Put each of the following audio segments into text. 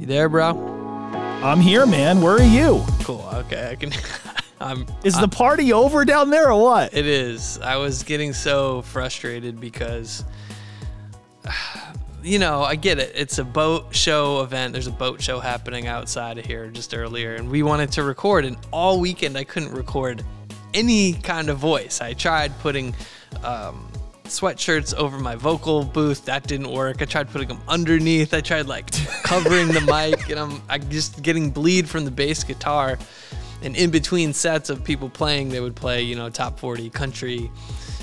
You there, bro? I'm here, man. Where are you? Cool. Okay, I can. Is the party over down there or what? It is. I was getting so frustrated because, you know, I get it. It's a boat show event. There's a boat show happening outside of here just earlier, and we wanted to record, and all weekend I couldn't record any kind of voice. I tried putting sweatshirts over my vocal booth. That didn't work. I tried putting them underneath. I tried like covering the mic, and I'm just getting bleed from the bass guitar. And in between sets of people playing, they would play, you know, top 40 country,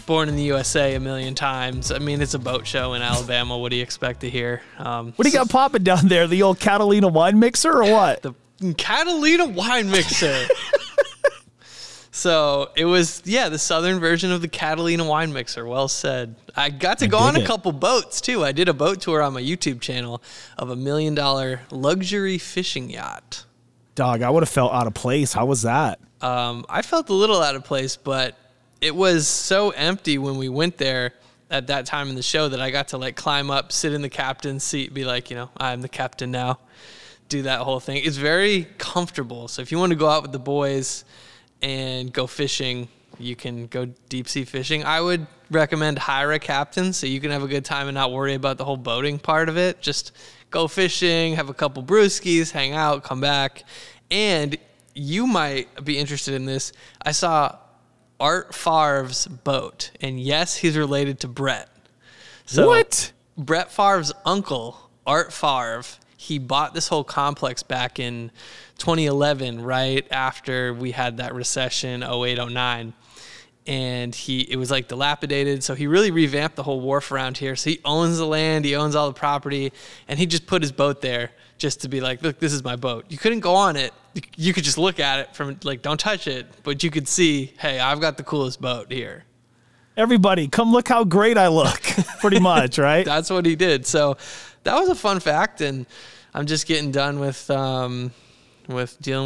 Born in the USA a million times. I mean, it's a boat show in Alabama. What do you expect to hear? What do you got popping down there? The old Catalina wine mixer or what? The Catalina wine mixer. So it was, yeah, the southern version of the Catalina wine mixer. Well said. I got to go on a couple boats, too. I did a boat tour on my YouTube channel of $1 million luxury fishing yacht. Dog, I would have felt out of place. How was that? I felt a little out of place, but it was so empty when we went there at that time in the show that I got to like climb up, sit in the captain's seat, be like, you know, I'm the captain now, do that whole thing. It's very comfortable. So if you want to go out with the boys and go fishing, you can go deep sea fishing. I would recommend hire a captain so you can have a good time and not worry about the whole boating part of it. Just go fishing, have a couple brewskis, hang out, come back. And you might be interested in this. I saw Art Favre's boat. And yes, he's related to Brett. So what? Brett Favre's uncle, Art Favre, he bought this whole complex back in 2011, right after we had that recession, 08, 09. And it was like dilapidated, so he really revamped the whole wharf around here. So he owns the land, he owns all the property, and he just put his boat there just to be like, look, this is my boat. You couldn't go on it. You could just look at it from like, don't touch it, but you could see, hey, I've got the coolest boat here. Everybody, come look how great I look, pretty much, right? That's what he did. So that was a fun fact, and I'm just getting done with dealing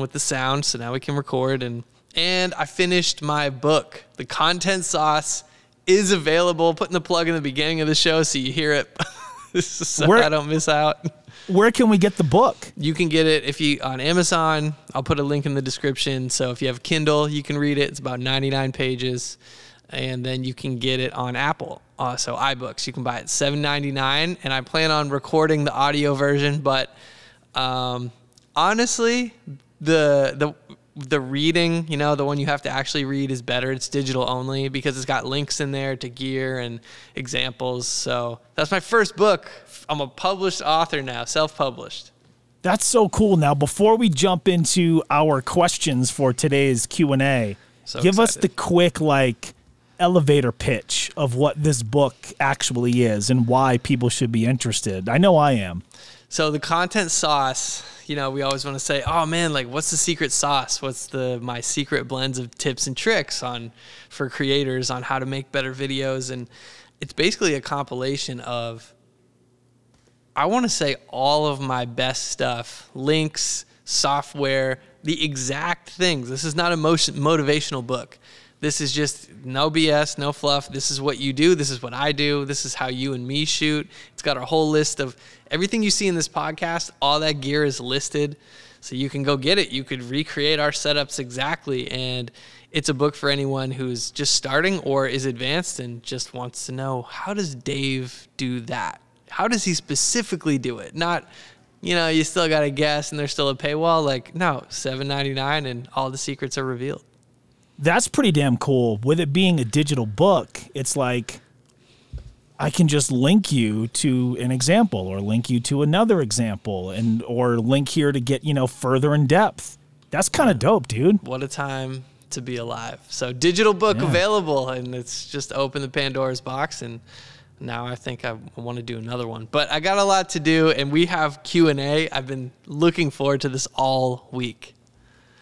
with the sound, so now we can record. And I finished my book. The Content Sauce is available. Putting the plug in the beginning of the show so you hear it so I don't miss out. Where can we get the book? You can get it on Amazon. I'll put a link in the description. So if you have Kindle, you can read it. It's about 99 pages. And then you can get it on Apple. So iBooks. You can buy it $7.99. And I plan on recording the audio version. But honestly, the reading, you know, the one you have to actually read is better. It's digital only because it's got links in there to gear and examples. So that's my first book. I'm a published author now, self-published. That's so cool. Now, before we jump into our questions for today's Q&A, give us the quick, like, elevator pitch of what this book actually is and why people should be interested. I know I am. So the Content Sauce, you know, we always want to say, oh man, like what's the secret sauce? What's my secret blends of tips and tricks for creators on how to make better videos? And it's basically a compilation of, I want to say all of my best stuff, links, software, the exact things. This is not a motivational book. This is just no BS, no fluff. This is what you do. This is what I do. This is how you and me shoot. It's got a whole list of everything you see in this podcast. All that gear is listed, so you can go get it. You could recreate our setups exactly, and it's a book for anyone who's just starting or is advanced and just wants to know, how does Dave do that? How does he specifically do it? Not, you know, you still got to guess and there's still a paywall. Like, no, $7.99 and all the secrets are revealed. That's pretty damn cool. With it being a digital book, it's like I can just link you to an example or link you to another example or link here to get, you know, further in depth. That's kind of dope, dude. What a time to be alive. So digital book available, and it's just open the Pandora's box, and now I think I want to do another one. But I got a lot to do, and we have Q&A. I've been looking forward to this all week.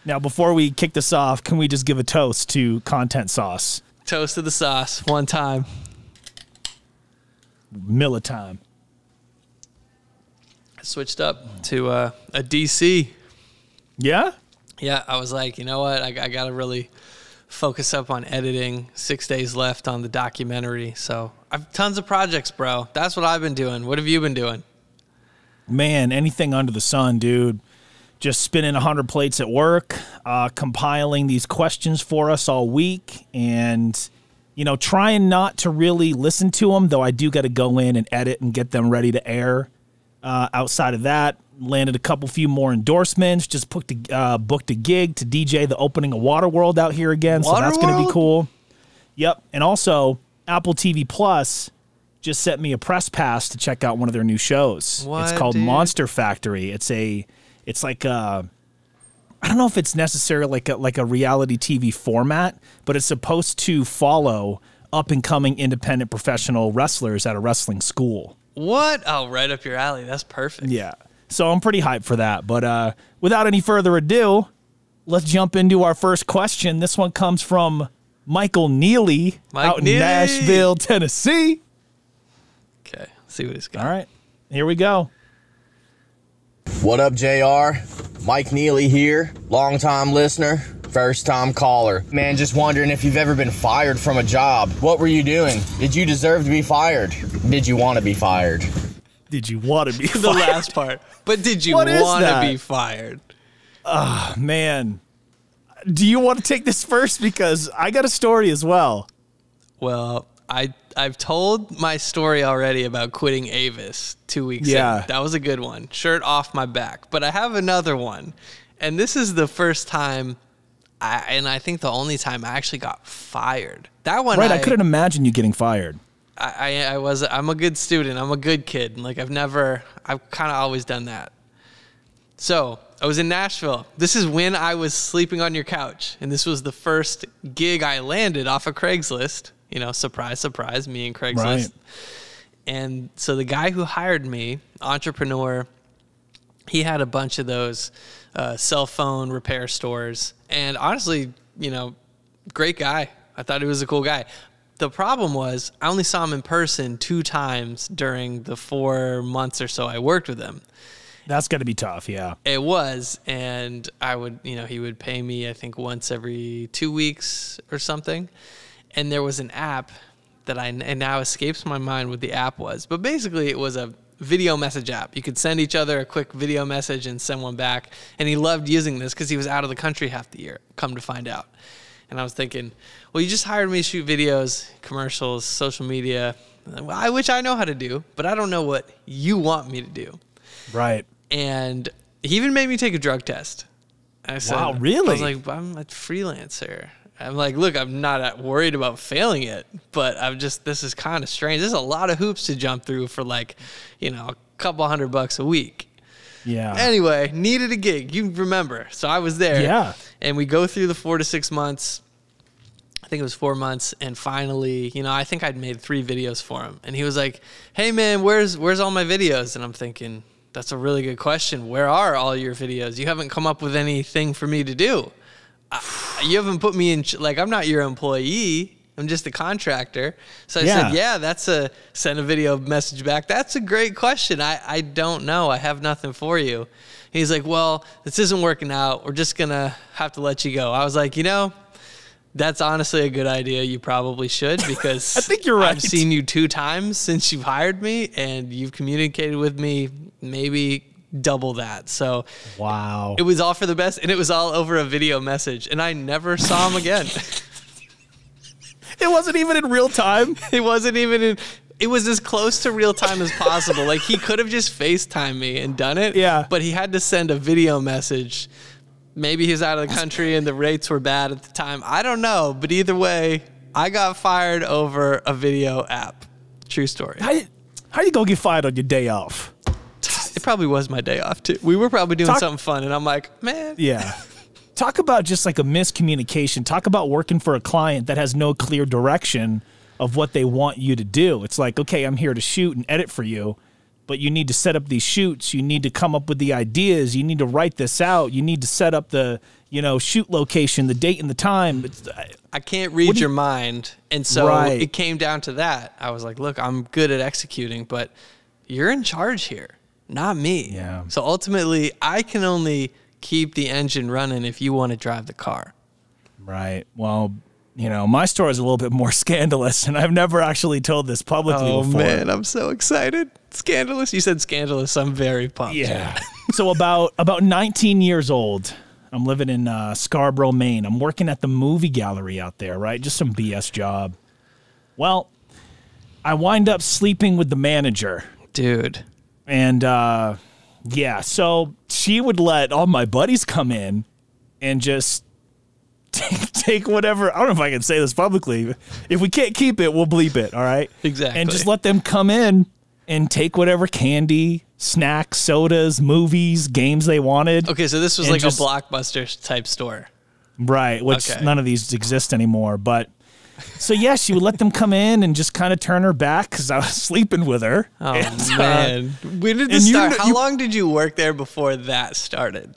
Now, before we kick this off, can we just give a toast to Content Sauce? Toast to the sauce, one time. Miller time. I switched up to a DC. Yeah? Yeah, I was like, you know what? I got to really focus up on editing. 6 days left on the documentary. So I've tons of projects, bro. That's what I've been doing. What have you been doing? Man, anything under the sun, dude. Just spinning 100 plates at work, compiling these questions for us all week, and, you know, trying not to really listen to them, though I do got to go in and edit and get them ready to air. Outside of that, landed a few more endorsements, just booked a gig to DJ the opening of Waterworld out here again, so that's going to be cool. Yep, and also Apple TV Plus just sent me a press pass to check out one of their new shows. It's called Monster Factory. It's like I don't know if it's necessarily like a reality TV format, but it's supposed to follow up and coming independent professional wrestlers at a wrestling school. What? Oh, right up your alley. That's perfect. Yeah. So I'm pretty hyped for that. But without any further ado, let's jump into our first question. This one comes from Michael Neely in Nashville, Tennessee. Okay. See what he's got. All right. Here we go. What up, JR? Mike Neely here, long-time listener, first-time caller. Man, just wondering if you've ever been fired from a job. What were you doing? Did you deserve to be fired? Did you want to be fired? Did you want to be fired? The last part. But did you want to be fired? Man. Do you want to take this first? Because I got a story as well. Well, I've told my story already about quitting Avis 2 weeks ago. That was a good one. Shirt off my back. But I have another one. And this is the first time, and I think the only time I actually got fired. That one, right? I couldn't imagine you getting fired. I'm a good student. I'm a good kid. Like I've kind of always done that. So I was in Nashville. This is when I was sleeping on your couch. And this was the first gig I landed off of Craigslist. You know, surprise, surprise, me and Craigslist. Right. And so the guy who hired me, entrepreneur, he had a bunch of those cell phone repair stores. And honestly, you know, great guy. I thought he was a cool guy. The problem was I only saw him in person 2 times during the 4 months or so I worked with him. That's got to be tough, yeah. It was, and he would pay me, I think, once every 2 weeks or something. And there was an app that and now escapes my mind what the app was. But basically, it was a video message app. You could send each other a quick video message and send one back. And he loved using this because he was out of the country half the year, come to find out. And I was thinking, well, you just hired me to shoot videos, commercials, social media, which I know how to do, but I don't know what you want me to do. Right. And he even made me take a drug test. I said, wow, really? I was like, I'm a freelancer. I'm like, look, I'm not worried about failing it, but this is kind of strange. There's a lot of hoops to jump through for like, you know, a couple $100 a week. Yeah. Anyway, needed a gig. You remember. So I was there. Yeah. And we go through the 4 to 6 months. I think it was 4 months. And finally, you know, I think I'd made 3 videos for him. And he was like, hey, man, where's all my videos? And I'm thinking, that's a really good question. Where are all your videos? You haven't come up with anything for me to do. You haven't put me in, like, I'm not your employee. I'm just a contractor. So I said, send a video message back. That's a great question. I don't know. I have nothing for you. He's like, well, this isn't working out. We're just going to have to let you go. I was like, you know, that's honestly a good idea. You probably should, because I think you're right. I've seen you 2 times since you've hired me, and you've communicated with me maybe double that. So wow, it was all for the best, and it was all over a video message, and I never saw him again. It wasn't even in real time. It wasn't even in. It was as close to real time as possible. Like, he could have just FaceTimed me and done it. Yeah. But he had to send a video message. Maybe he was out of the country and the rates were bad at the time. I don't know. But either way, I got fired over a video app. True story. How you gonna get fired on your day off? It probably was my day off too. We were probably doing something fun, and I'm like, man. Yeah. Talk about just like a miscommunication. Talk about working for a client that has no clear direction of what they want you to do. It's like, okay, I'm here to shoot and edit for you, but you need to set up these shoots. You need to come up with the ideas. You need to write this out. You need to set up the, shoot location, the date and the time. I can't read your mind. And so it came down to that. I was like, look, I'm good at executing, but you're in charge here, not me. Yeah. So ultimately, I can only keep the engine running if you want to drive the car. Right. Well, you know, my story is a little bit more scandalous, and I've never actually told this publicly before. Oh, man, I'm so excited. Scandalous? You said scandalous. I'm very pumped. Yeah. So about 19 years old, I'm living in Scarborough, Maine. I'm working at the movie gallery out there, right? Just some BS job. Well, I wind up sleeping with the manager. Dude. And, yeah, so she would let all my buddies come in and just take whatever. I don't know if I can say this publicly. If we can't keep it, we'll bleep it, all right? Exactly. And just let them come in and take whatever candy, snacks, sodas, movies, games they wanted. Okay, so this was like a Blockbuster type store. Right, which none of these exist anymore. But so, yeah, she would let them come in and just kind of turn her back because I was sleeping with her. Oh, and, man. When did this start? How long did you work there before that started?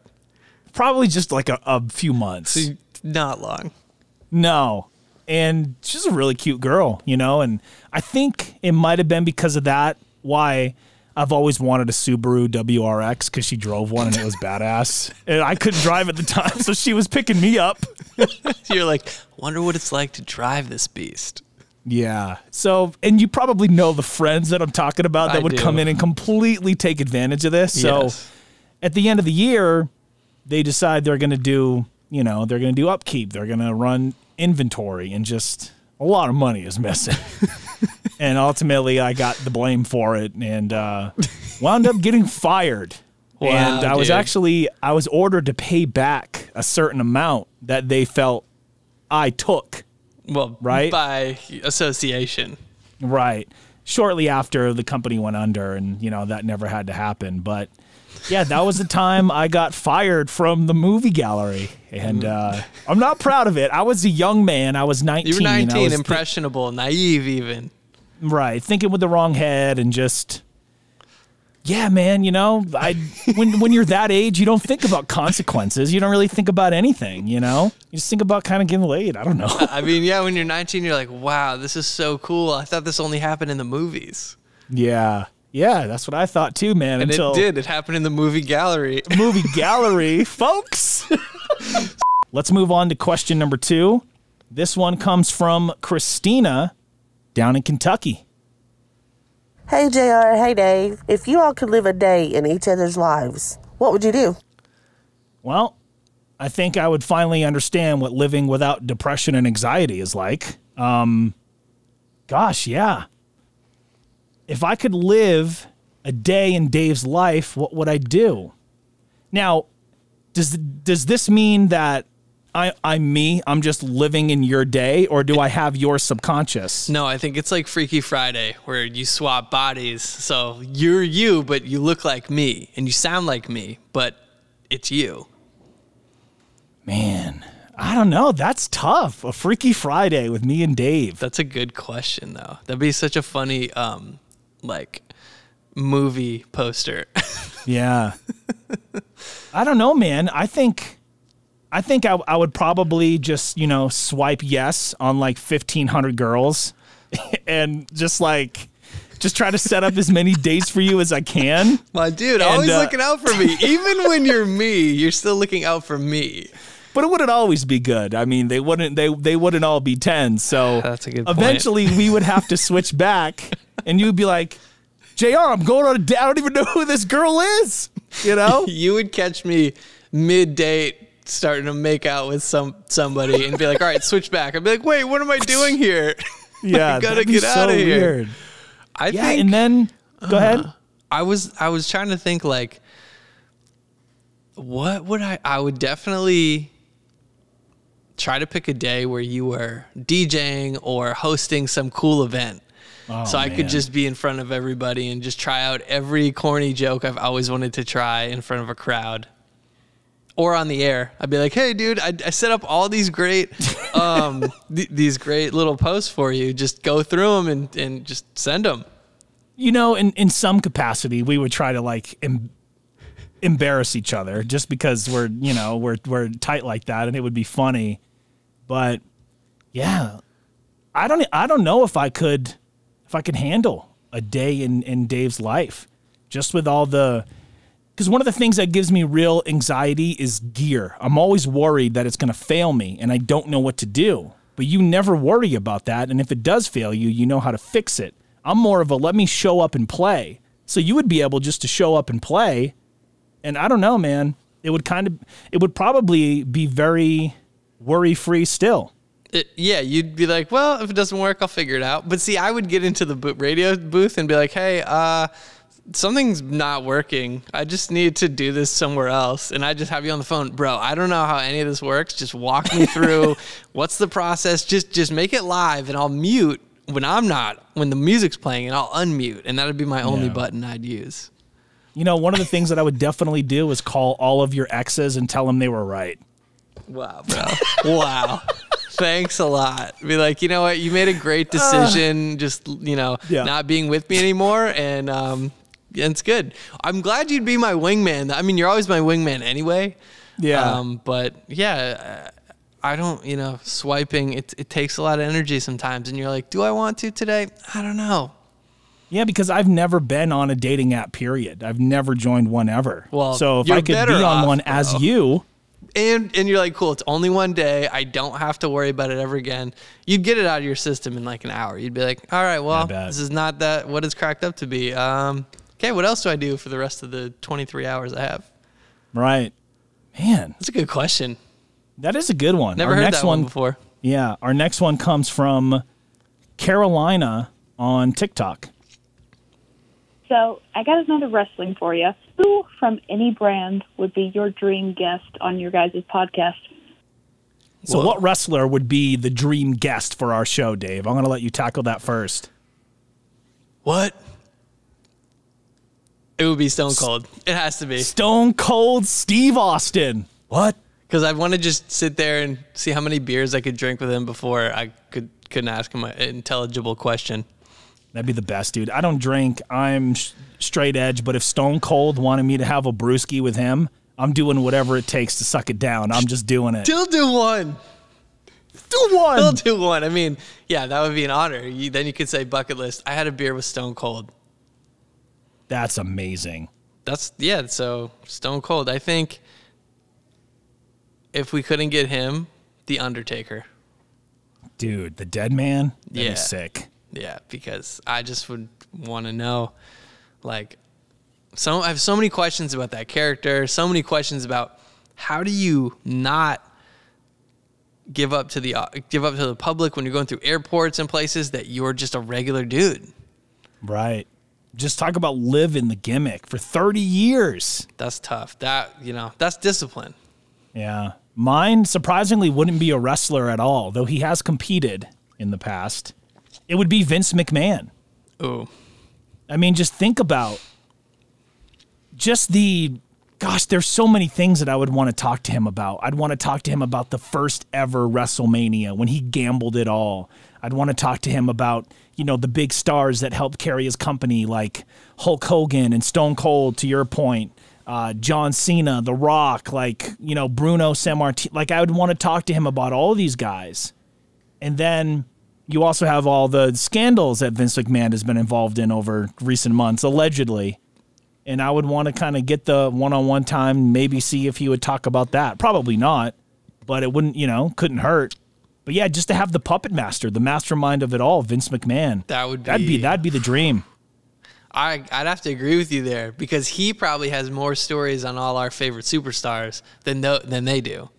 Probably just like a few months. So not long. No. And she's a really cute girl, you know, and I think it might have been because of that why I've always wanted a Subaru WRX, because she drove one and it was badass. And I couldn't drive at the time, so she was picking me up. You're like, wonder what it's like to drive this beast. Yeah. So, and you probably know the friends that I'm talking about that would come in and completely take advantage of this. So at the end of the year, they decide they're going to do, you know, they're going to do upkeep. They're going to run inventory, and just a lot of money is missing. And ultimately I got the blame for it and wound up getting fired. Wow, and I was ordered to pay back a certain amount that they felt I took. Well, right? By association. Right. Shortly after the company went under, and, you know, that never had to happen. But yeah, that was the time I got fired from the movie gallery. And I'm not proud of it. I was a young man. I was 19. You were 19, impressionable, naive even. Right. Thinking with the wrong head, and just, yeah, man, you know, when you're that age, you don't think about consequences. You don't really think about anything, you know? You just think about kind of getting laid. I don't know. I mean, yeah, when you're 19, you're like, wow, this is so cool. I thought this only happened in the movies. Yeah. Yeah, that's what I thought too, man. And it did. It happened in the movie gallery. Movie gallery, folks. Let's move on to question number 2. This one comes from Christina down in Kentucky. Hey, JR. Hey, Dave. If you all could live a day in each other's lives, what would you do? Well, I think I would finally understand what living without depression and anxiety is like. Gosh, yeah. If I could live a day in Dave's life, what would I do? Now, does this mean that I'm me? I'm just living in your day, or do I have your subconscious? No, I think it's like Freaky Friday, where you swap bodies. So you're you, but you look like me, and you sound like me, but it's you. Man, I don't know. That's tough. A Freaky Friday with me and Dave. That's a good question, though. That'd be such a funny, like, movie poster. Yeah. I don't know, man. I think I would probably just, you know, swipe yes on like 1,500 girls and just try to set up as many dates for you as I can. My dude, always looking out for me. Even when you're me, you're still looking out for me. But it wouldn't always be good. I mean, they wouldn't all be 10. So that's a good point. Eventually we would have to switch back, and you'd be like, JR, I'm going on a date. I don't even know who this girl is. You know? You would catch me mid-date starting to make out with somebody and be like, all right, switch back. I'd be like, wait, what am I doing here? Yeah, I gotta get out of here. Weird. I think, and then go ahead. I was trying to think, like, what would I would definitely try to pick a day where you were DJing or hosting some cool event. So I could just be in front of everybody and just try out every corny joke I've always wanted to try in front of a crowd. Or on the air. I'd be like, hey, dude, I set up all these great these great little posts for you. Just go through them and just send them. You know, in some capacity, we would try to, like, embarrass each other just because we're tight like that, and it would be funny. But, yeah, I don't know if I could handle a day in Dave's life just with all the... Because one of the things that gives me real anxiety is gear. I'm always worried that it's going to fail me, and I don't know what to do. but you never worry about that. And if it does fail you, you know how to fix it. I'm more of a let me show up and play. So you would be able just to show up and play. And I don't know, man. It would probably be very worry-free still. Yeah, you'd be like, well, if it doesn't work, I'll figure it out. But see, I would get into the radio booth and be like, hey, something's not working. I just need to do this somewhere else. And I just have you on the phone. Bro, I don't know how any of this works. Just walk me through what's the process. Just make it live, and I'll mute when the music's playing, and I'll unmute. And that would be my only button I'd use. You know, one of the things that I would definitely do is call all of your exes and tell them they were right. Wow, bro. Wow. Thanks a lot. Be like, you know what? You made a great decision just, not being with me anymore. And it's good. I'm glad you'd be my wingman. I mean, you're always my wingman anyway. Yeah. But yeah, I don't, swiping, it takes a lot of energy sometimes. And you're like, do I want to today? I don't know. Yeah, because I've never been on a dating app, period. I've never joined one ever. Well, so if I could be on one as you. And you're like, cool, it's only one day. I don't have to worry about it ever again. You'd get it out of your system in like an hour. You'd be like, all right, well, this is not what it's cracked up to be. Okay, what else do I do for the rest of the 23 hours I have? Right. Man. That's a good question. That is a good one. Never heard that one before. Yeah, our next one comes from Carolina on TikTok. So I got another wrestling for you. Who from any brand would be your dream guest on your guys' podcast? So what wrestler would be the dream guest for our show, Dave? I'm going to let you tackle that first. What? It would be Stone Cold. It has to be. Stone Cold Steve Austin. What? Because I want to just sit there and see how many beers I could drink with him before I couldn't ask him an intelligible question. That'd be the best, dude. I don't drink. I'm straight edge, but if Stone Cold wanted me to have a brewski with him, I'm doing whatever it takes to suck it down. I'm just doing it. He'll do one. He'll do one. I mean, yeah, that would be an honor. Then you could say bucket list. I had a beer with Stone Cold. That's amazing. So Stone Cold. I think if we couldn't get him, The Undertaker. Dude, the dead man? That'd be sick. Yeah, because I just would want to know, like, I have so many questions about that character, so many questions about how do you not give up to the public when you're going through airports and places that you're just a regular dude. Right. Just talk about living the gimmick for 30 years. That's tough. That's discipline. Yeah. Mine, surprisingly, wouldn't be a wrestler at all, though he has competed in the past. It would be Vince McMahon. Oh. I mean, just think about there's so many things that I would want to talk to him about. I'd want to talk to him about the first ever WrestleMania when he gambled it all. I'd want to talk to him about, the big stars that helped carry his company, like Hulk Hogan and Stone Cold, to your point, John Cena, The Rock, Bruno Sammartino. Like, I would want to talk to him about all of these guys. And then you also have all the scandals that Vince McMahon has been involved in over recent months, allegedly. And I would want to kind of get the one-on-one time, maybe see if he would talk about that. Probably not, but it wouldn't, couldn't hurt. But yeah, just to have the puppet master, the mastermind of it all, Vince McMahon. That'd be the dream. I'd have to agree with you there because he probably has more stories on all our favorite superstars than they do.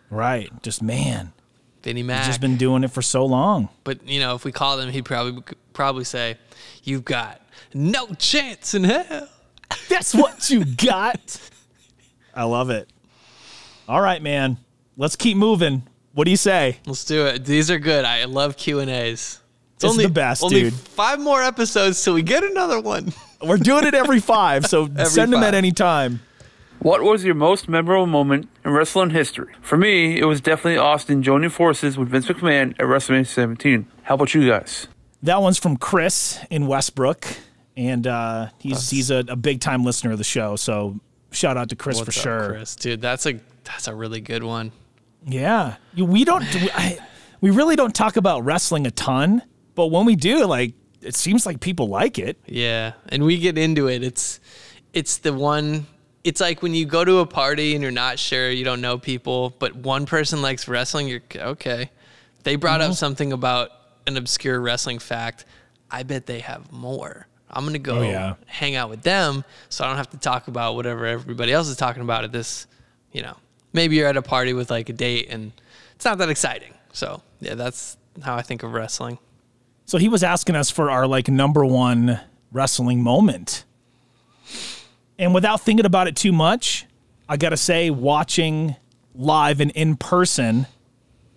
Right. Just, man. Vinnie Mac. He's just been doing it for so long. But, if we called him, he'd probably say, you've got no chance in hell. That's what you got. I love it. All right, man. Let's keep moving. What do you say? Let's do it. These are good. I love Q&As. It's the best, dude. Only 5 more episodes till we get another one. We're doing it every 5, so send them at any time. What was your most memorable moment in wrestling history? For me, it was definitely Austin joining forces with Vince McMahon at WrestleMania 17. How about you guys? That one's from Chris in Westbrook, and he's a big-time listener of the show, so shout out to Chris for sure. Chris? Dude, that's a really good one. Yeah. We really don't talk about wrestling a ton, but when we do, it seems like people like it. Yeah, and we get into it. It's the one... It's like when you go to a party and you're not sure, you don't know people, but one person likes wrestling, you're okay. They brought up something about an obscure wrestling fact. I bet they have more. I'm going to go hang out with them so I don't have to talk about whatever everybody else is talking about at this, maybe you're at a party with like a date and it's not that exciting. So yeah, that's how I think of wrestling. So he was asking us for our like number one wrestling moment. And without thinking about it too much, I got to say, watching live and in person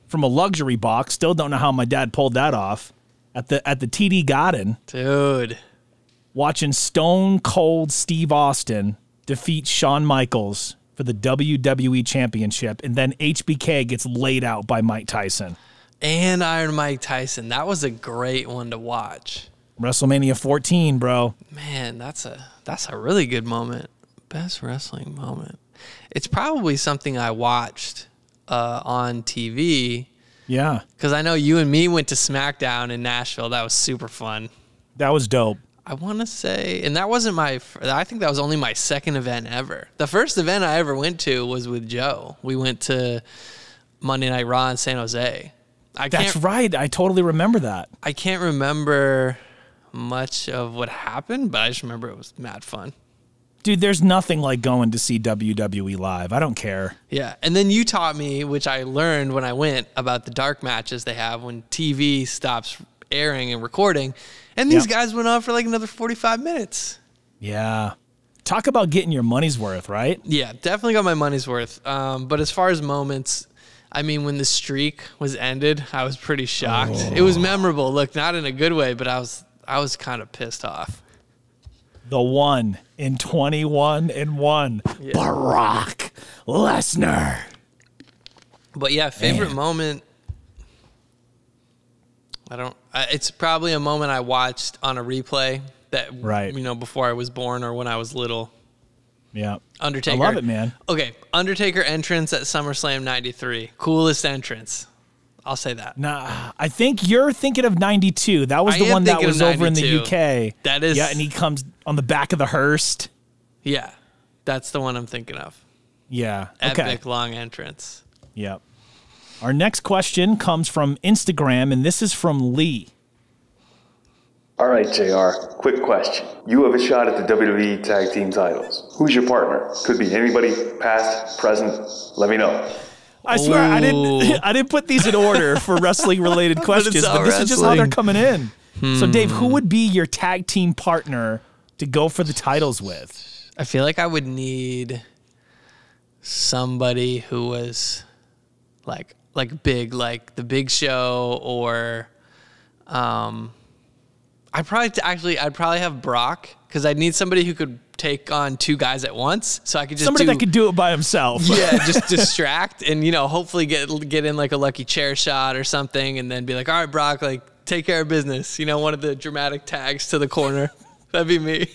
from a luxury box, still don't know how my dad pulled that off, at the TD Garden. Dude. Watching Stone Cold Steve Austin defeat Shawn Michaels for the WWE Championship, and then HBK gets laid out by Mike Tyson. And Iron Mike Tyson. That was a great one to watch. WrestleMania 14, bro. Man, that's a really good moment. Best wrestling moment. It's probably something I watched on TV. Yeah. Because I know you and me went to SmackDown in Nashville. That was super fun. That was dope. I want to say, and that wasn't I think that was only my second event ever. The first event I ever went to was with Joe. We went to Monday Night Raw in San Jose. That's right. I totally remember that. I can't remember much of what happened, but I just remember it was mad fun. Dude, there's nothing like going to see WWE live. I don't care. Yeah, and then you taught me, which I learned when I went, about the dark matches they have when TV stops airing and recording. And these guys went on for like another 45 minutes. Yeah. Talk about getting your money's worth, right? Yeah, definitely got my money's worth. But as far as moments, I mean, when the streak was ended, I was pretty shocked. It was memorable. Look, not in a good way, but I was kind of pissed off. The one in 21-1, yeah. Brock Lesnar. But yeah, favorite moment. It's probably a moment I watched on a replay that, before I was born or when I was little. Yeah. Undertaker. I love it, man. Okay. Undertaker entrance at SummerSlam 93. Coolest entrance. I'll say that. Nah, I think you're thinking of 92. That was the one that was over in the UK. That is. Yeah, and he comes on the back of the hearse. Yeah. That's the one I'm thinking of. Yeah. Epic long entrance. Yep. Our next question comes from Instagram, and this is from Lee. All right, JR, quick question. You have a shot at the WWE Tag Team titles. Who's your partner? Could be anybody, past, present. Let me know. I swear I didn't put these in order for wrestling-related questions, but this is just how they're coming in. So, Dave, who would be your tag team partner to go for the titles with? I feel like I would need somebody who was like big, like the Big Show, or I'd probably have Brock, because I'd need somebody who could take on two guys at once, so I could just that could do it by himself. Yeah, just distract and hopefully get in like a lucky chair shot or something, and then be like, all right, Brock, like take care of business. One of the dramatic tags to the corner. That'd be me.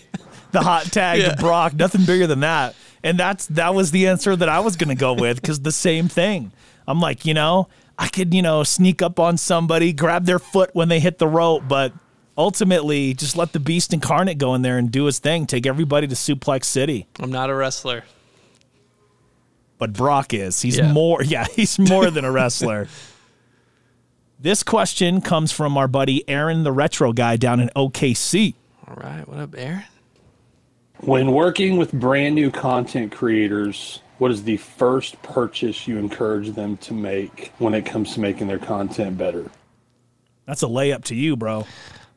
The hot tag to Brock, nothing bigger than that. And that was the answer that I was gonna go with, because the same thing. I'm like, I could sneak up on somebody, grab their foot when they hit the rope, but ultimately, just let the Beast Incarnate go in there and do his thing. Take everybody to Suplex City. I'm not a wrestler. But Brock is. He's more than a wrestler. This question comes from our buddy Aaron, the retro guy down in OKC. All right. What up, Aaron? When working with brand new content creators, what is the first purchase you encourage them to make when it comes to making their content better? That's a layup to you, bro.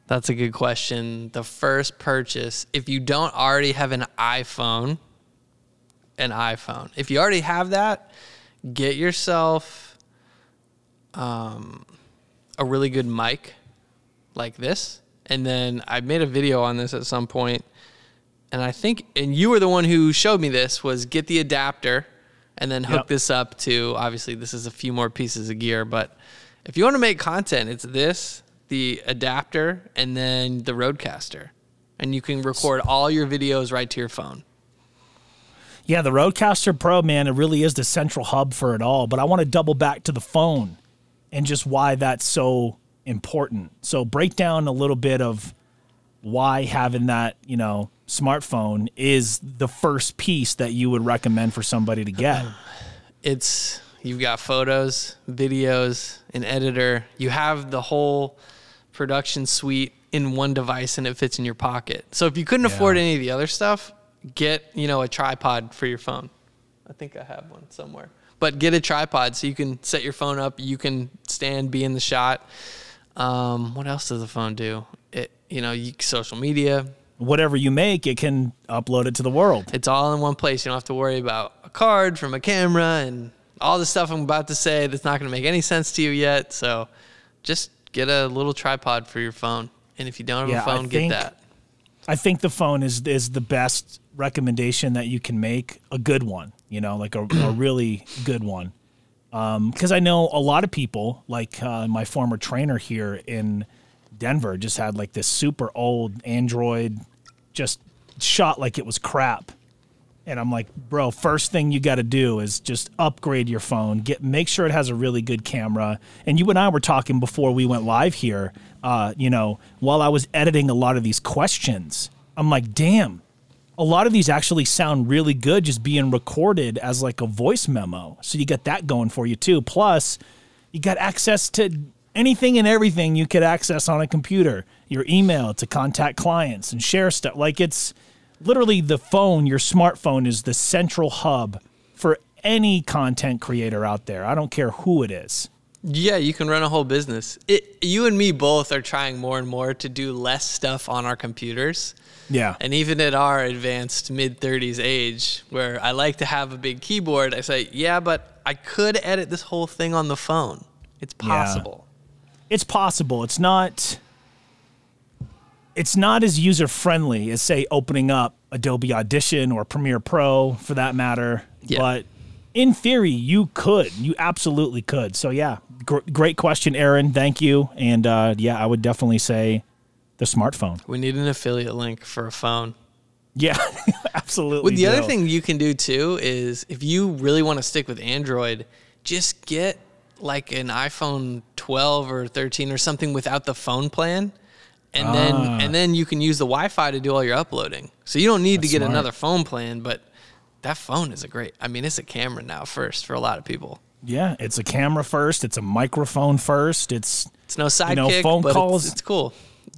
That's a good question. The first purchase, if you don't already have an iPhone. If you already have that, get yourself a really good mic like this. And then I made a video on this at some point. And you were the one who showed me this, was get the adapter and then hook this up to, obviously this is a few more pieces of gear, but if you want to make content, it's this, the adapter, and then the Rodecaster. And you can record all your videos right to your phone. Yeah, the Rodecaster Pro, man, it really is the central hub for it all. But I want to double back to the phone and just why that's so important. So break down a little bit of why having that, smartphone is the first piece that you would recommend for somebody to get. You've got photos, videos, an editor. You have the whole production suite in one device, and it fits in your pocket. So if you couldn't afford any of the other stuff, get, you know, a tripod for your phone. I think I have one somewhere. But get a tripod so you can set your phone up. You can stand, be in the shot. What else does the phone do? Social media. Whatever you make, it can upload it to the world. It's all in one place. You don't have to worry about a card from a camera and all the stuff I'm about to say that's not going to make any sense to you yet. So just get a little tripod for your phone. And if you don't have a phone, get that. I think the phone is the best recommendation that you can make, a good one, you know, like a really good one. Because I know a lot of people, like my former trainer here in Denver, just had like this super old Android, just shot like it was crap. And I'm like, bro, first thing you got to do is just upgrade your phone, make sure it has a really good camera. And you and I were talking before we went live here, while I was editing a lot of these questions, I'm like, damn, a lot of these actually sound really good just being recorded as like a voice memo. So you got that going for you too. Plus, you got access to anything and everything you could access on a computer, your email to contact clients and share stuff. Like, it's literally the phone, your smartphone is the central hub for any content creator out there. I don't care who it is. Yeah, you can run a whole business. You and me both are trying more and more to do less stuff on our computers. Yeah. And even at our advanced mid-30s age, where I like to have a big keyboard, I say, yeah, but I could edit this whole thing on the phone. It's possible. Yeah. It's possible. It's not as user-friendly as, say, opening up Adobe Audition or Premiere Pro, for that matter. Yeah. But in theory, you could. You absolutely could. So, yeah, great question, Aaron. Thank you. And, I would definitely say the smartphone. We need an affiliate link for a phone. Yeah, absolutely. Well, the other thing you can do, too, is if you really want to stick with Android, just get like an iPhone 12 or 13 or something without the phone plan. And then you can use the Wi-Fi to do all your uploading. So you don't need to get another phone plan, but that phone is it's a camera now first for a lot of people. Yeah, it's a camera first. It's a microphone first. It's no sidekick, phone but calls. It's cool.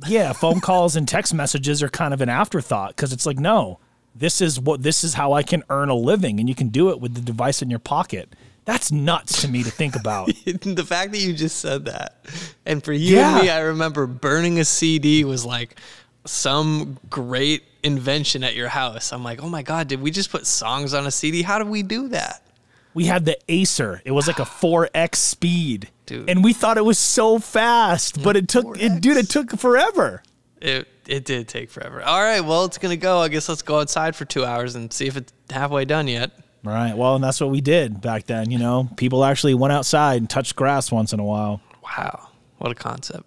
Yeah, phone calls and text messages are kind of an afterthought because it's like, no, this is how I can earn a living, and you can do it with the device in your pocket. That's nuts to me to think about. The fact that you just said that. And for you and me, I remember burning a CD was like some great invention at your house. I'm like, oh my God, did we just put songs on a CD? How did we do that? We had the Acer. It was like a 4X speed. Dude. And we thought it was so fast, but it took forever. It did take forever. All right, well, it's going to go. I guess let's go outside for 2 hours and see if it's halfway done yet. Right. Well, and that's what we did back then, you know. People actually went outside and touched grass once in a while. Wow. What a concept.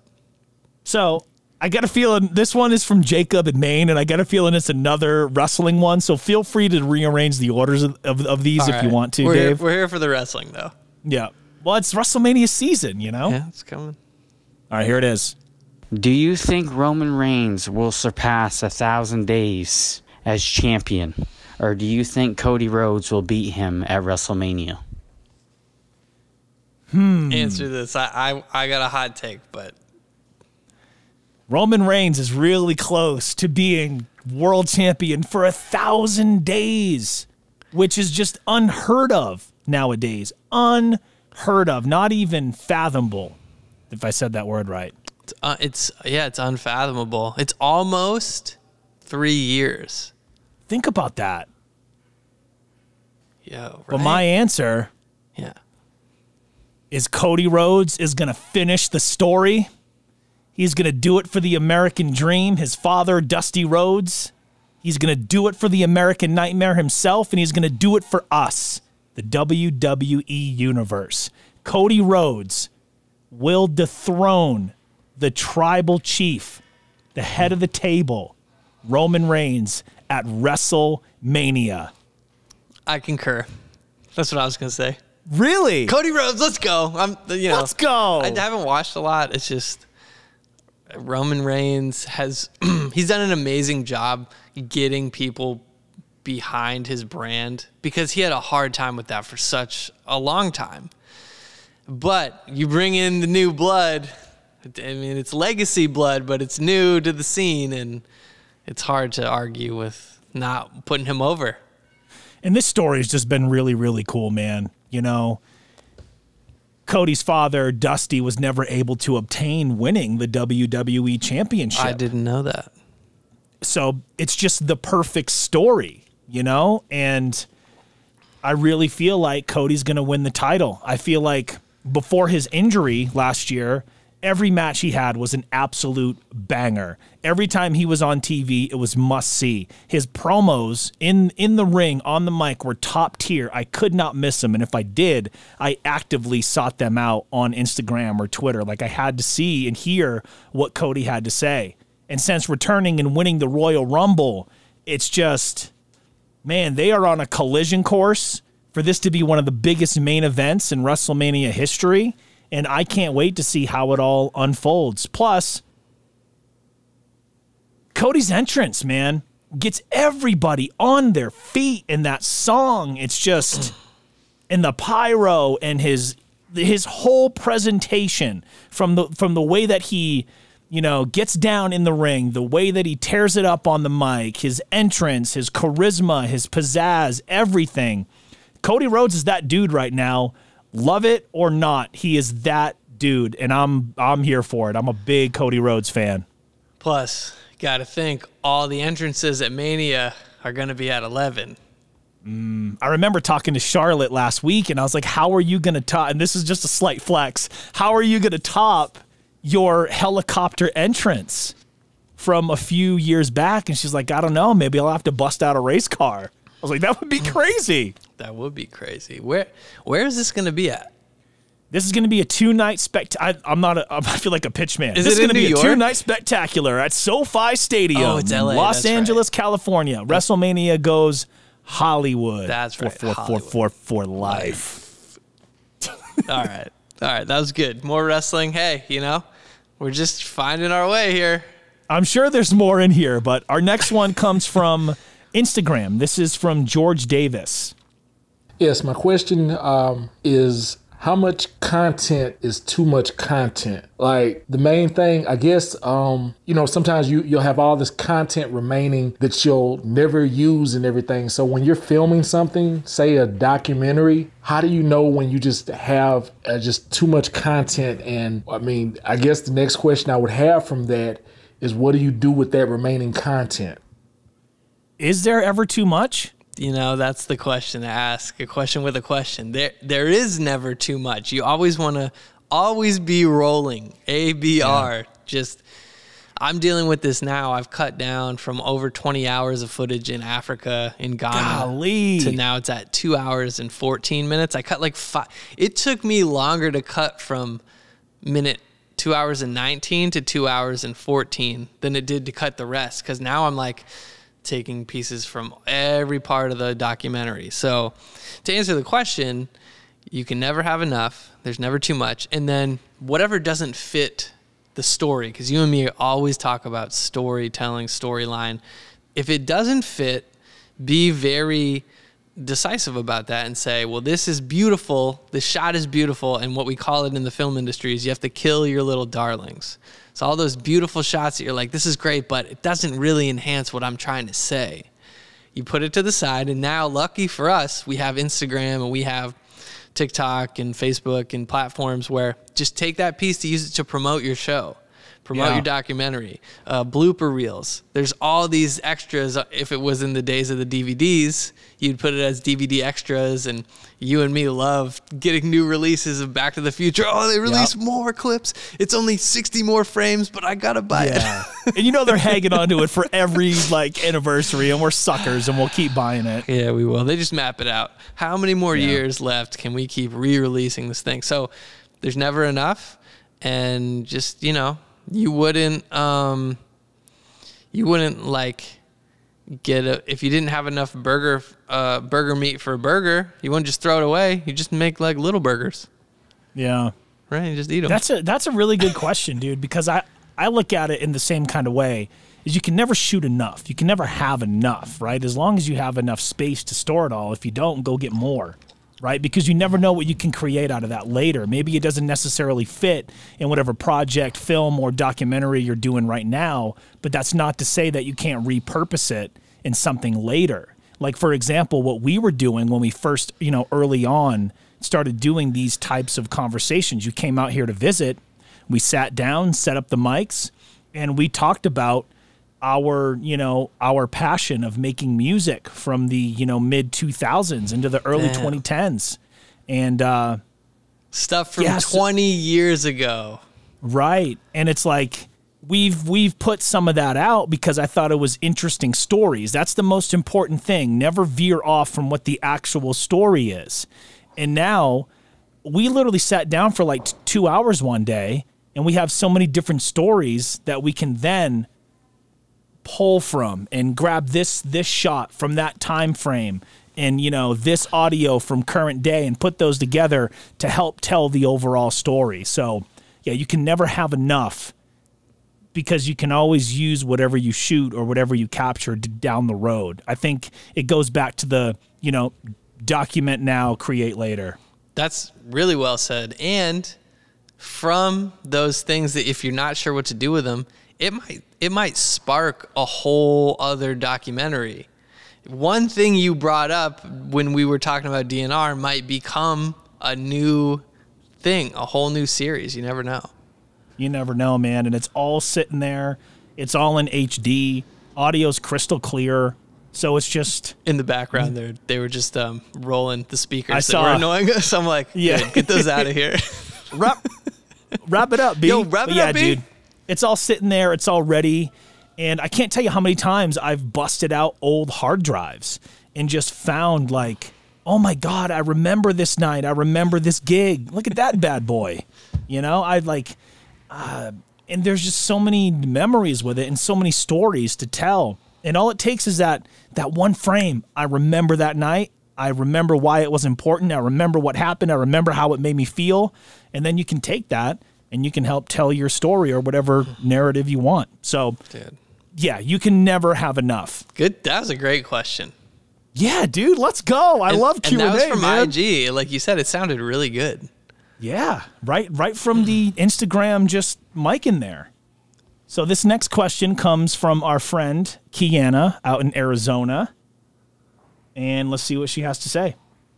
So I got a feeling this one is from Jacob in Maine, and I got a feeling it's another wrestling one. So feel free to rearrange the orders of these if you want to, Dave. We're here for the wrestling, though. Yeah. Well, it's WrestleMania season, you know? Yeah, it's coming. All right, here it is. Do you think Roman Reigns will surpass 1,000 days as champion? Or do you think Cody Rhodes will beat him at WrestleMania? Answer this. I got a hot take, but Roman Reigns is really close to being world champion for 1,000 days, which is just unheard of nowadays. Unheard of. Not even fathomable, if I said that word right. It's unfathomable. It's almost 3 years. Think about that. Yeah, right? But my answer is Cody Rhodes is going to finish the story. He's going to do it for the American dream, his father, Dusty Rhodes. He's going to do it for the American Nightmare himself, and he's going to do it for us, the WWE Universe. Cody Rhodes will dethrone the tribal chief, the head of the table, Roman Reigns, at WrestleMania. I concur. That's what I was going to say. Really? Cody Rhodes, let's go. Let's go. I haven't watched a lot. It's just Roman Reigns he's done an amazing job getting people behind his brand, because he had a hard time with that for such a long time. But you bring in the new blood. I mean, it's legacy blood, but it's new to the scene, and it's hard to argue with not putting him over. And this story has just been really, really cool, man. You know, Cody's father, Dusty, was never able to obtain winning the WWE Championship. I didn't know that. So it's just the perfect story, you know? And I really feel like Cody's going to win the title. I feel like before his injury last year, every match he had was an absolute banger. Every time he was on TV, it was must-see. His promos in the ring, on the mic, were top tier. I could not miss them, and if I did, I actively sought them out on Instagram or Twitter. Like, I had to see and hear what Cody had to say. And since returning and winning the Royal Rumble, it's just, man, they are on a collision course for this to be one of the biggest main events in WrestleMania history. And I can't wait to see how it all unfolds. Plus, Cody's entrance, man, gets everybody on their feet in that song. It's just, and the pyro and his whole presentation from the way that he, you know, gets down in the ring, the way that he tears it up on the mic, his entrance, his charisma, his pizzazz, everything. Cody Rhodes is that dude right now. Love it or not, he is that dude, and I'm here for it. I'm a big Cody Rhodes fan. Plus, got to think all the entrances at Mania are going to be at 11. I remember talking to Charlotte last week, and I was like, how are you going to top, and this is just a slight flex, how are you going to top your helicopter entrance from a few years back? And she's like, I don't know, maybe I'll have to bust out a race car. I was like, that would be crazy. That would be crazy. Where is this going to be at? This is going to be a 2-night spectacular. I feel like a pitch man. Is this it is going to in be New a York? 2-night spectacular at SoFi Stadium. Oh, it's LA. Los That's Angeles, right. California. WrestleMania goes Hollywood. That's right. For life. All right. That was good. More wrestling. Hey, you know, we're just finding our way here. I'm sure there's more in here, but our next one comes from Instagram. This is from George Davis. Yes, my question is, how much content is too much content? Like, the main thing, I guess, you know, sometimes you'll have all this content remaining that you'll never use and everything. So when you're filming something, say a documentary, how do you know when you just have just too much content? And I mean, I guess the next question I would have from that is, what do you do with that remaining content? Is there ever too much? You know, that's the question to ask. A question with a question. There is never too much. You always want to always be rolling. ABR. Yeah. Just, I'm dealing with this now. I've cut down from over 20 hours of footage in Africa, in Ghana, to now it's at 2 hours and 14 minutes. I cut like 5. It took me longer to cut from 2 hours and 19 to 2 hours and 14 than it did to cut the rest. Because now I'm like taking pieces from every part of the documentary. So to answer the question, you can never have enough. There's never too much. And then whatever doesn't fit the story, because you and me always talk about storytelling, storyline. If it doesn't fit, be very decisive about that and say, well, this is beautiful. The shot is beautiful. And what we call it in the film industry is you have to kill your little darlings. So all those beautiful shots that you're like, this is great, but it doesn't really enhance what I'm trying to say. You put it to the side, and now, lucky for us, we have Instagram and we have TikTok and Facebook and platforms where just take that piece to use it to promote your show, promote your documentary, blooper reels. There's all these extras. If it was in the days of the DVDs, you'd put it as DVD extras, and you and me love getting new releases of Back to the Future. Oh, they release more clips. It's only 60 more frames, but I gotta buy it. And you know they're hanging onto it for every like anniversary, and we're suckers, and we'll keep buying it. Yeah, we will. They just map it out. How many more years left can we keep re-releasing this thing? So there's never enough, and just, you know, you wouldn't like if you didn't have enough burger meat for a burger, you wouldn't just throw it away. You just make like little burgers. Yeah. Right. You just eat them. That's a really good question, dude, because I look at it in the same kind of way. is you can never shoot enough. You can never have enough, right? As long as you have enough space to store it all. If you don't, go get more, right? Because you never know what you can create out of that later. Maybe it doesn't necessarily fit in whatever project, film, or documentary you're doing right now, but that's not to say that you can't repurpose it in something later. Like, for example, what we were doing when we first, early on started doing these types of conversations. You came out here to visit. We sat down, set up the mics, and we talked about our passion of making music from the, mid 2000s into the early 2010s. And stuff from 20 years ago. Right. And it's like we've put some of that out because I thought it was interesting stories. That's the most important thing. Never veer off from what the actual story is. And now we literally sat down for like 2 hours one day, and we have so many different stories that we can then pull from and grab this shot from that time frame and this audio from current day and put those together to help tell the overall story. So yeah, you can never have enough because you can always use whatever you shoot or whatever you capture down the road. I think it goes back to the document now, create later. That's really well said. And from those things that if you're not sure what to do with them, it might spark a whole other documentary. One thing you brought up when we were talking about DNR might become a new thing, a whole new series. You never know. You never know, man. And it's all sitting there. It's all in HD. Audio's crystal clear. So it's just in the background there. They were just rolling the speakers that were annoying us. I'm like, yeah, get those out of here. Wrap it up, B. Yo, wrap it up, B. Dude. It's all sitting there. It's all ready. And I can't tell you how many times I've busted out old hard drives and just found like, oh my God, I remember this night. I remember this gig. Look at that bad boy. I'd like, and there's just so many memories with it and so many stories to tell. And all it takes is that one frame. I remember that night. I remember why it was important. I remember what happened. I remember how it made me feel. And then you can take that and you can help tell your story or whatever narrative you want. So, yeah, you can never have enough. Good. That was a great question. Yeah, dude, let's go. I love Q&A, and that was from man. IG. Like you said, it sounded really good. Yeah, right from the Instagram, just mic in there. So this next question comes from our friend Kiana out in Arizona. And let's see what she has to say.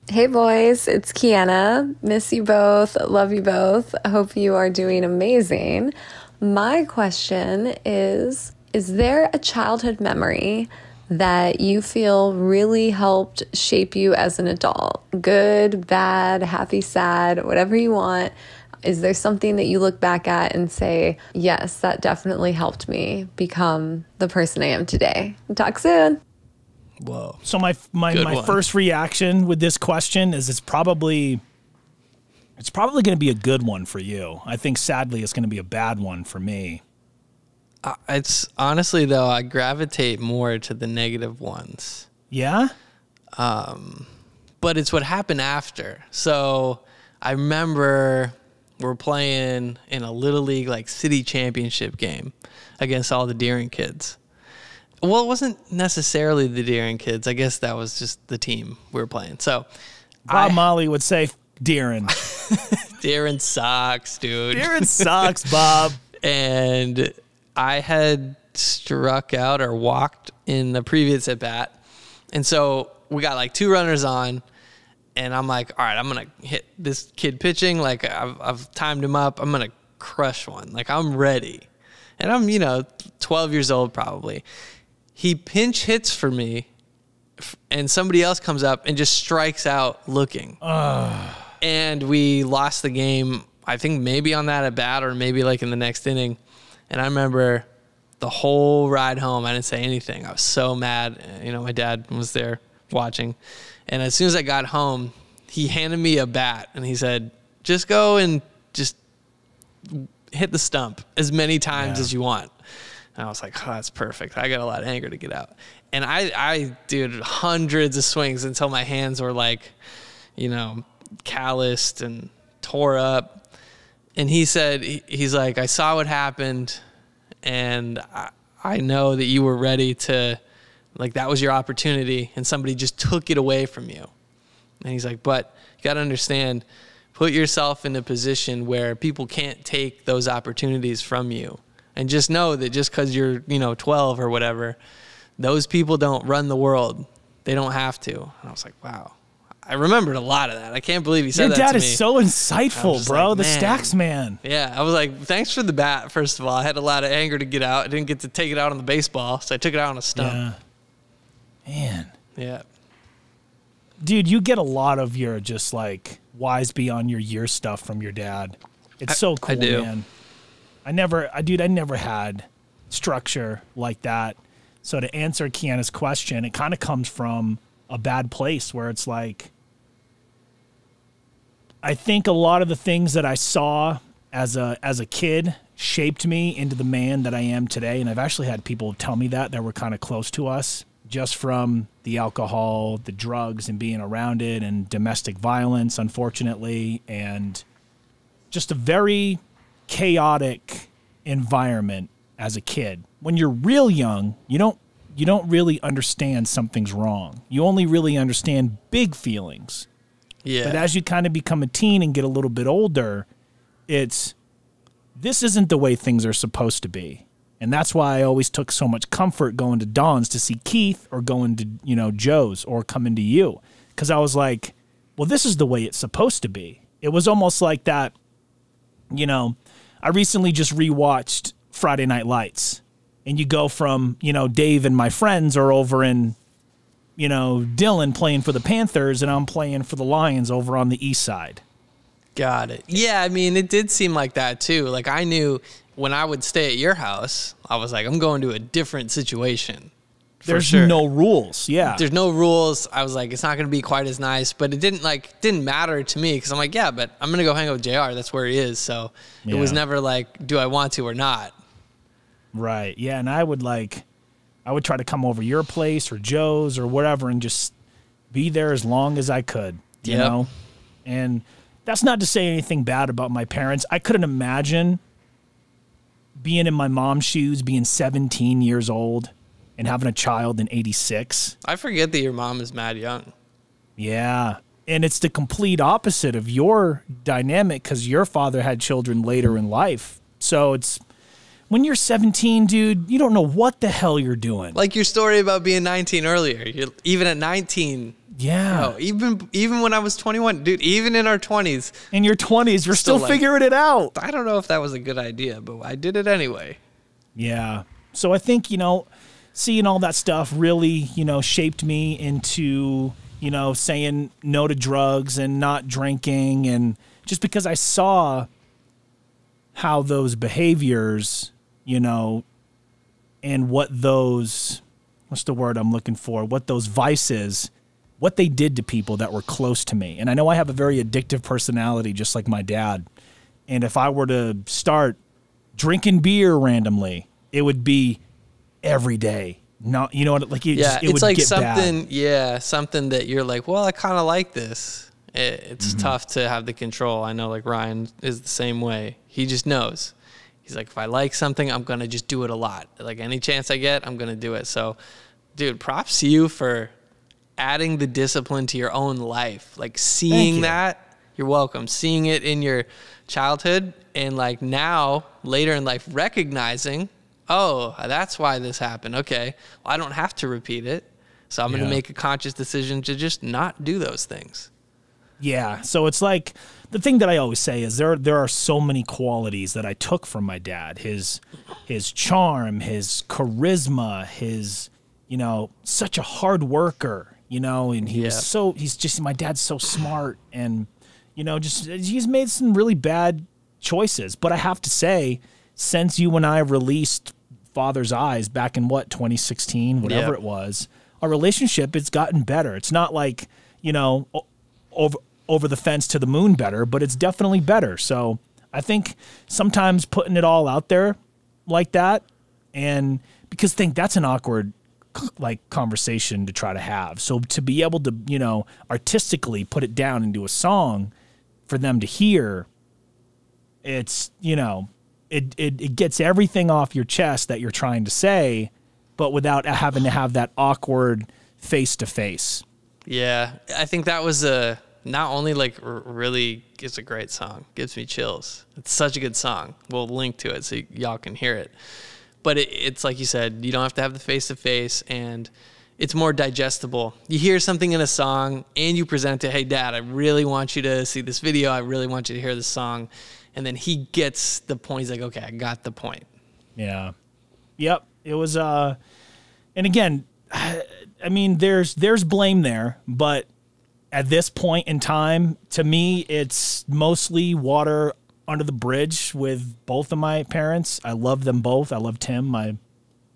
Hey boys, it's Kiana. Miss you both. Love you both. I hope you are doing amazing. My question is there a childhood memory that you feel really helped shape you as an adult? Good, bad, happy, sad, whatever you want. Is there something that you look back at and say, yes, that definitely helped me become the person I am today? Talk soon. Whoa. So my first reaction with this question is it's probably going to be a good one for you. I think sadly it's going to be a bad one for me. It's honestly though, I gravitate more to the negative ones. Yeah? But it's what happened after. So I remember we're playing in a little league like city championship game against all the Deering kids. Well, it wasn't necessarily the Deering kids. I guess that was just the team we were playing. So Bob Molly would say Deering. Deering sucks, dude. Deering sucks, Bob. And I had struck out or walked in the previous at bat. And so we got like 2 runners on. And I'm like, all right, I'm going to hit this kid pitching. Like, I've timed him up. I'm going to crush one. Like, I'm ready. And I'm, 12 years old probably. He pinch hits for me, and somebody else comes up and just strikes out looking. And we lost the game, I think maybe on that at bat or maybe like in the next inning. And I remember the whole ride home, I didn't say anything. I was so mad. My dad was there watching. And as soon as I got home, he handed me a bat and he said, just go and just hit the stump as many times as you want. And I was like, oh, that's perfect. I got a lot of anger to get out. And I did hundreds of swings until my hands were like, calloused and tore up. And he said, he's like, I saw what happened and I know that you were ready to, like, that was your opportunity and somebody just took it away from you. And he's like, but you got to understand, put yourself in a position where people can't take those opportunities from you. And just know that just because you're, 12 or whatever, those people don't run the world. They don't have to. And I was like, wow. I remembered a lot of that. I can't believe he said that to me. Your dad is so insightful, bro. Like, the Stacks man. Yeah, I was like, thanks for the bat, first of all. I had a lot of anger to get out. I didn't get to take it out on the baseball, so I took it out on a stump. Yeah. Man. Yeah. Dude, you get a lot of your just like wise beyond your year stuff from your dad. It's so cool, I do. Man. I never had structure like that. So to answer Kiana's question, it kind of comes from a bad place where it's like, I think a lot of the things that I saw as a kid shaped me into the man that I am today. And I've actually had people tell me that were kind of close to us, just from the alcohol, the drugs, and being around it, and domestic violence, unfortunately, and just a very chaotic environment as a kid. When you're real young, you don't really understand something's wrong. You only really understand big feelings. Yeah. But as you kind of become a teen and get a little bit older, this isn't the way things are supposed to be. And that's why I always took so much comfort going to Don's to see Keith, or going to, Joe's, or coming to you. Because I was like, well, this is the way it's supposed to be. It was almost like that, I recently just rewatched Friday Night Lights. And you go from, Dave and my friends are over in, Dylan playing for the Panthers, and I'm playing for the Lions over on the east side. Got it. Yeah, I mean, it did seem like that too. Like, I knew when I would stay at your house, I was like, I'm going to a different situation. There's no rules. Yeah. There's no rules. I was like, it's not going to be quite as nice, but it didn't matter to me, because I'm like, yeah, but I'm going to go hang out with JR. That's where he is. So it was never like, do I want to or not? Right. Yeah. And I would try to come over your place or Joe's or whatever and just be there as long as I could, you know? And that's not to say anything bad about my parents. I couldn't imagine being in my mom's shoes, being 17 years old and having a child in 86. I forget that your mom is mad young. Yeah. And it's the complete opposite of your dynamic, because your father had children later in life. So it's, when you're 17, dude, you don't know what the hell you're doing. Like your story about being 19 earlier. Even at 19. Yeah. Even when I was 21, dude, even in our 20s. In your 20s, you're still figuring it out. I don't know if that was a good idea, but I did it anyway. Yeah. So I think, seeing all that stuff really, shaped me into, saying no to drugs and not drinking. And just because I saw how those behaviors, and what those, what's the word I'm looking for? What those vices, what they did to people that were close to me. And I know I have a very addictive personality, just like my dad. And if I were to start drinking beer randomly, it would be every day. Not, it would like get something, bad. Something that you're like, well, I kind of like this. It's tough to have the control. I know, like, Ryan is the same way. He just knows. He's like, if I like something, I'm going to just do it a lot. Like, any chance I get, I'm going to do it. So, dude, props to you for adding the discipline to your own life. Like, seeing that, you're welcome. Seeing it in your childhood, and, like, now, later in life, recognizing, oh, that's why this happened. Okay, well, I don't have to repeat it. So I'm going to make a conscious decision to just not do those things. Yeah, so it's like, the thing that I always say is there are so many qualities that I took from my dad. His charm, his charisma, his, such a hard worker, and my dad's so smart, and, he's made some really bad choices. But I have to say, since you and I released Father's Eyes back in 2016, whatever it was, our relationship, it's gotten better. It's not like, over the fence to the moon better, but it's definitely better. So I think sometimes putting it all out there like that, and because that's an awkward conversation to try to have. So to be able to, artistically put it down into a song for them to hear, it's it gets everything off your chest that you're trying to say, but without having to have that awkward face-to-face. Yeah, I think that was not only like really, it's a great song, gives me chills. It's such a good song. We'll link to it so y'all can hear it. But it's like you said, you don't have to have the face-to-face, and it's more digestible. You hear something in a song and you present it, hey, Dad, I really want you to see this video. I really want you to hear this song. And then he gets the point. He's like, okay, I got the point. Yeah. Yep. It was, and again, I mean, there's blame there, but at this point in time, to me, it's mostly water under the bridge with both of my parents. I love them both. I love Tim, my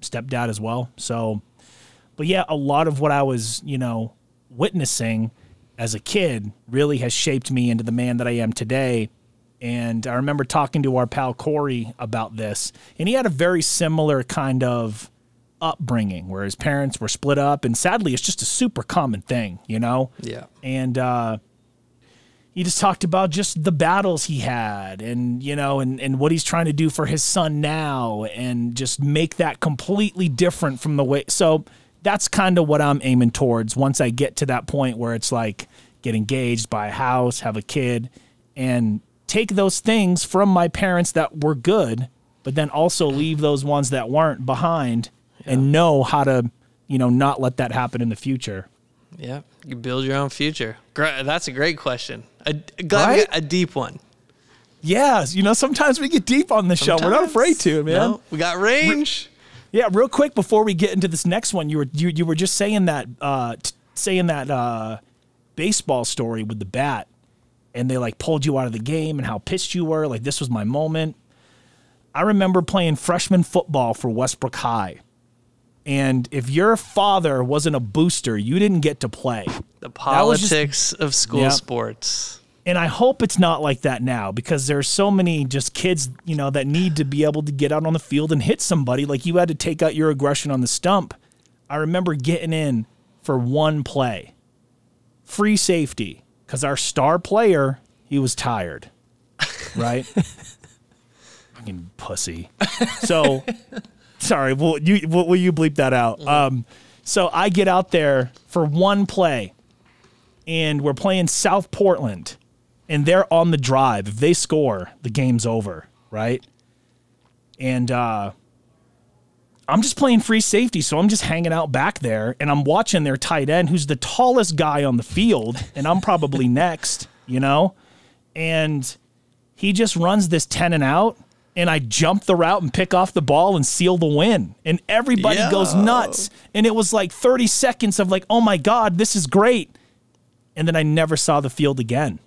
stepdad as well. So, but yeah, a lot of what I was, witnessing as a kid really has shaped me into the man that I am today. And I remember talking to our pal Corey about this, and he had a very similar kind of upbringing where his parents were split up, and sadly, it's just a super common thing, Yeah. And he just talked about just the battles he had, and and what he's trying to do for his son now, and just make that completely different from the way. So that's kind of what I'm aiming towards once I get to that point where it's like get engaged, buy a house, have a kid, and take those things from my parents that were good, but then also leave those ones that weren't behind, and know how to, not let that happen in the future. Yeah, you build your own future. That's a great question. Glad Right? we got a deep one. Yeah, sometimes we get deep on the show. We're not afraid to, man. No, we got range. Yeah, real quick before we get into this next one, you were just saying that baseball story with the bat, and they like pulled you out of the game and how pissed you were. Like, this was my moment. I remember playing freshman football for Westbrook High. And if your father wasn't a booster, you didn't get to play. The politics of school sports. And I hope it's not like that now, because there's so many just kids, that need to be able to get out on the field and hit somebody. Like, you had to take out your aggression on the stump. I remember getting in for one play. Free safety. Because our star player, he was tired. Right? Fucking pussy. So... Sorry, will you bleep that out? So I get out there for one play, and we're playing South Portland, and they're on the drive. If they score, the game's over, right? And I'm just playing free safety, so I'm just hanging out back there, and I'm watching their tight end, who's the tallest guy on the field, and I'm probably next, And he just runs this 10 and out, and I jump the route and pick off the ball and seal the win. And everybody goes nuts. And it was like 30 seconds of like, oh my God, this is great. And then I never saw the field again.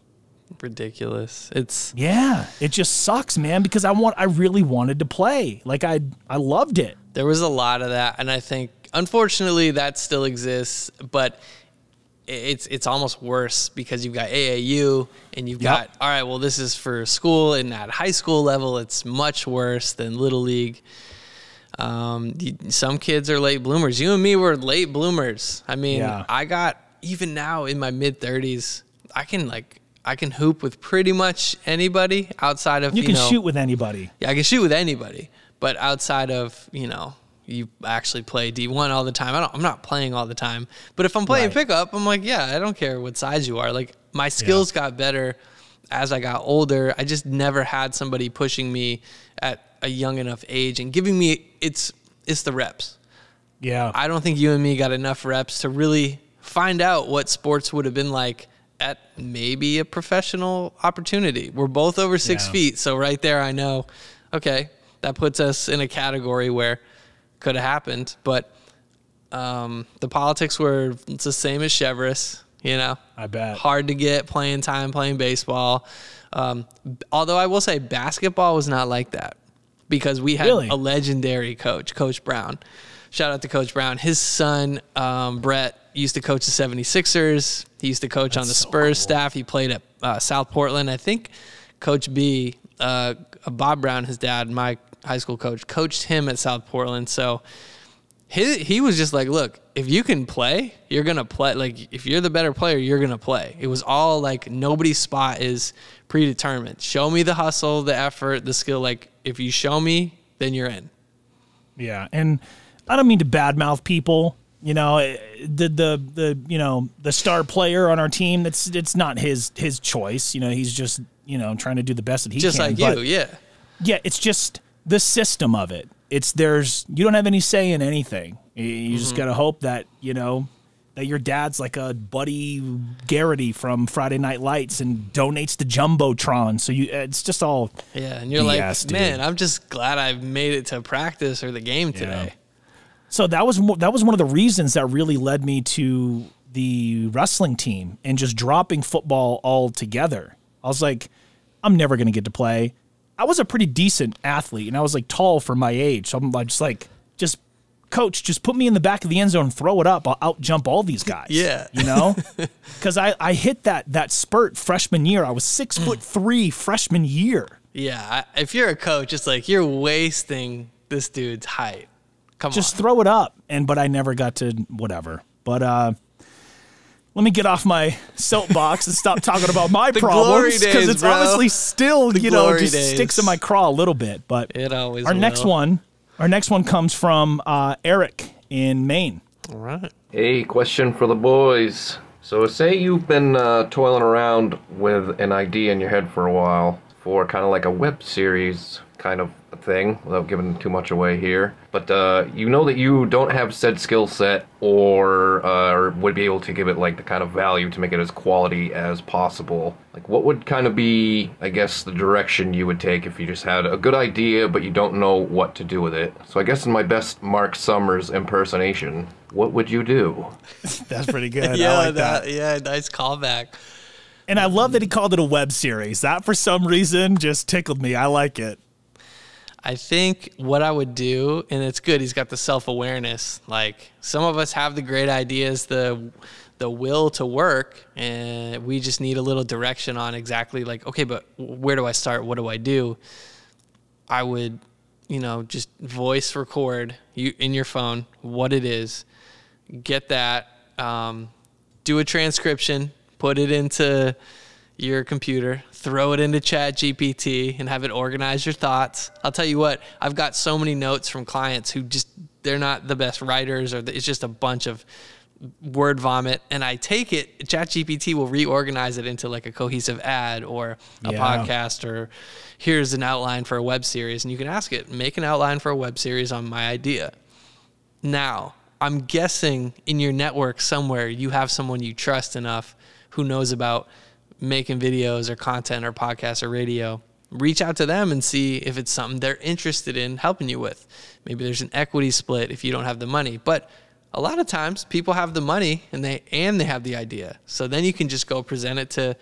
Ridiculous. It just sucks, man, because I really wanted to play. Like I loved it. There was a lot of that, and I think unfortunately that still exists, but it's almost worse because you've got AAU and you've got, all right, well, this is for school, and at high school level, it's much worse than Little League. Some kids are late bloomers. You and me were late bloomers. I mean, I got, even now in my mid-30s, I can hoop with pretty much anybody outside of, you can shoot with anybody. Yeah, I can shoot with anybody, but outside of, you actually play D1 all the time. I'm not playing all the time. But if I'm playing pickup, I'm like, yeah, I don't care what size you are. Like, my skills got better as I got older. I just never had somebody pushing me at a young enough age and giving me, it's the reps. Yeah. I don't think you and me got enough reps to really find out what sports would have been like at maybe a professional opportunity. We're both over 6 feet. So right there, I know, okay, that puts us in a category where could have happened, but the politics were it's the same as Chevrolet, I bet. Hard to get playing time, playing baseball. Although I will say basketball was not like that because we had a legendary coach, Coach Brown. Shout out to Coach Brown. His son, Brett, used to coach the 76ers. He used to coach on the Spurs staff. He played at South Portland. I think Coach B, Bob Brown, his dad, my high school coach, coached him at South Portland. So he was just like, look, if you can play, you're going to play. Like, if you're the better player, you're going to play. It was all like nobody's spot is predetermined. Show me the hustle, the effort, the skill. Like, if you show me, then you're in. Yeah, and I don't mean to badmouth people. You know, the star player on our team, it's not his choice. You know, he's just, trying to do the best that he just can. Just like you, yeah. Yeah, it's just the system of it. You don't have any say in anything. You just got to hope that, that your dad's like a Buddy Garrity from Friday Night Lights and donates the Jumbotron. So it's just all and you're BS, like, man, I'm just glad I made it to practice or the game today. Yeah. So that was one of the reasons that really led me to the wrestling team and just dropping football altogether. I was like, I'm never going to get to play. I was a pretty decent athlete, and I was like tall for my age. So I'm just like, coach, just put me in the back of the end zone and throw it up. I'll out jump all these guys. Yeah. Because I hit that spurt freshman year. I was 6'3" freshman year. Yeah. If you're a coach, it's like you're wasting this dude's height. Come on. Just throw it up. But I never got to whatever. But let me get off my soapbox and stop talking about my problems, because it's obviously still, just sticks in my craw a little bit. But it always Our next one comes from Eric in Maine. All right. Hey, question for the boys. So say you've been toiling around with an idea in your head for a while for kind of like a web series kind of thing, without giving too much away here. But you know that you don't have said skill set or would be able to give it like the kind of value to make it as quality as possible. Like, what would kind of be, I guess, the direction you would take if you just had a good idea but you don't know what to do with it? So I guess in my best Mark Summers impersonation, what would you do? That's pretty good. Yeah, I like that. Yeah, nice callback. And I love that he called it a web series. That, for some reason, just tickled me. I like it. I think what I would do, and it's good, he's got the self-awareness. Like, some of us have the great ideas, the will to work, and we just need a little direction on exactly like, okay, but where do I start? What do I do? I would, just voice record you in your phone what it is, get that, do a transcription, put it into your computer, throw it into ChatGPT, and have it organize your thoughts. I'll tell you what, I've got so many notes from clients who they're not the best writers, or it's just a bunch of word vomit, and I take it, ChatGPT will reorganize it into like a cohesive ad or a podcast, or here's an outline for a web series, and you can ask it, make an outline for a web series on my idea. Now, I'm guessing in your network somewhere you have someone you trust enough who knows about making videos or content or podcasts or radio. Reach out to them and see if it's something they're interested in helping you with. Maybe there's an equity split if you don't have the money, but a lot of times people have the money and they have the idea. So then you can just go present it to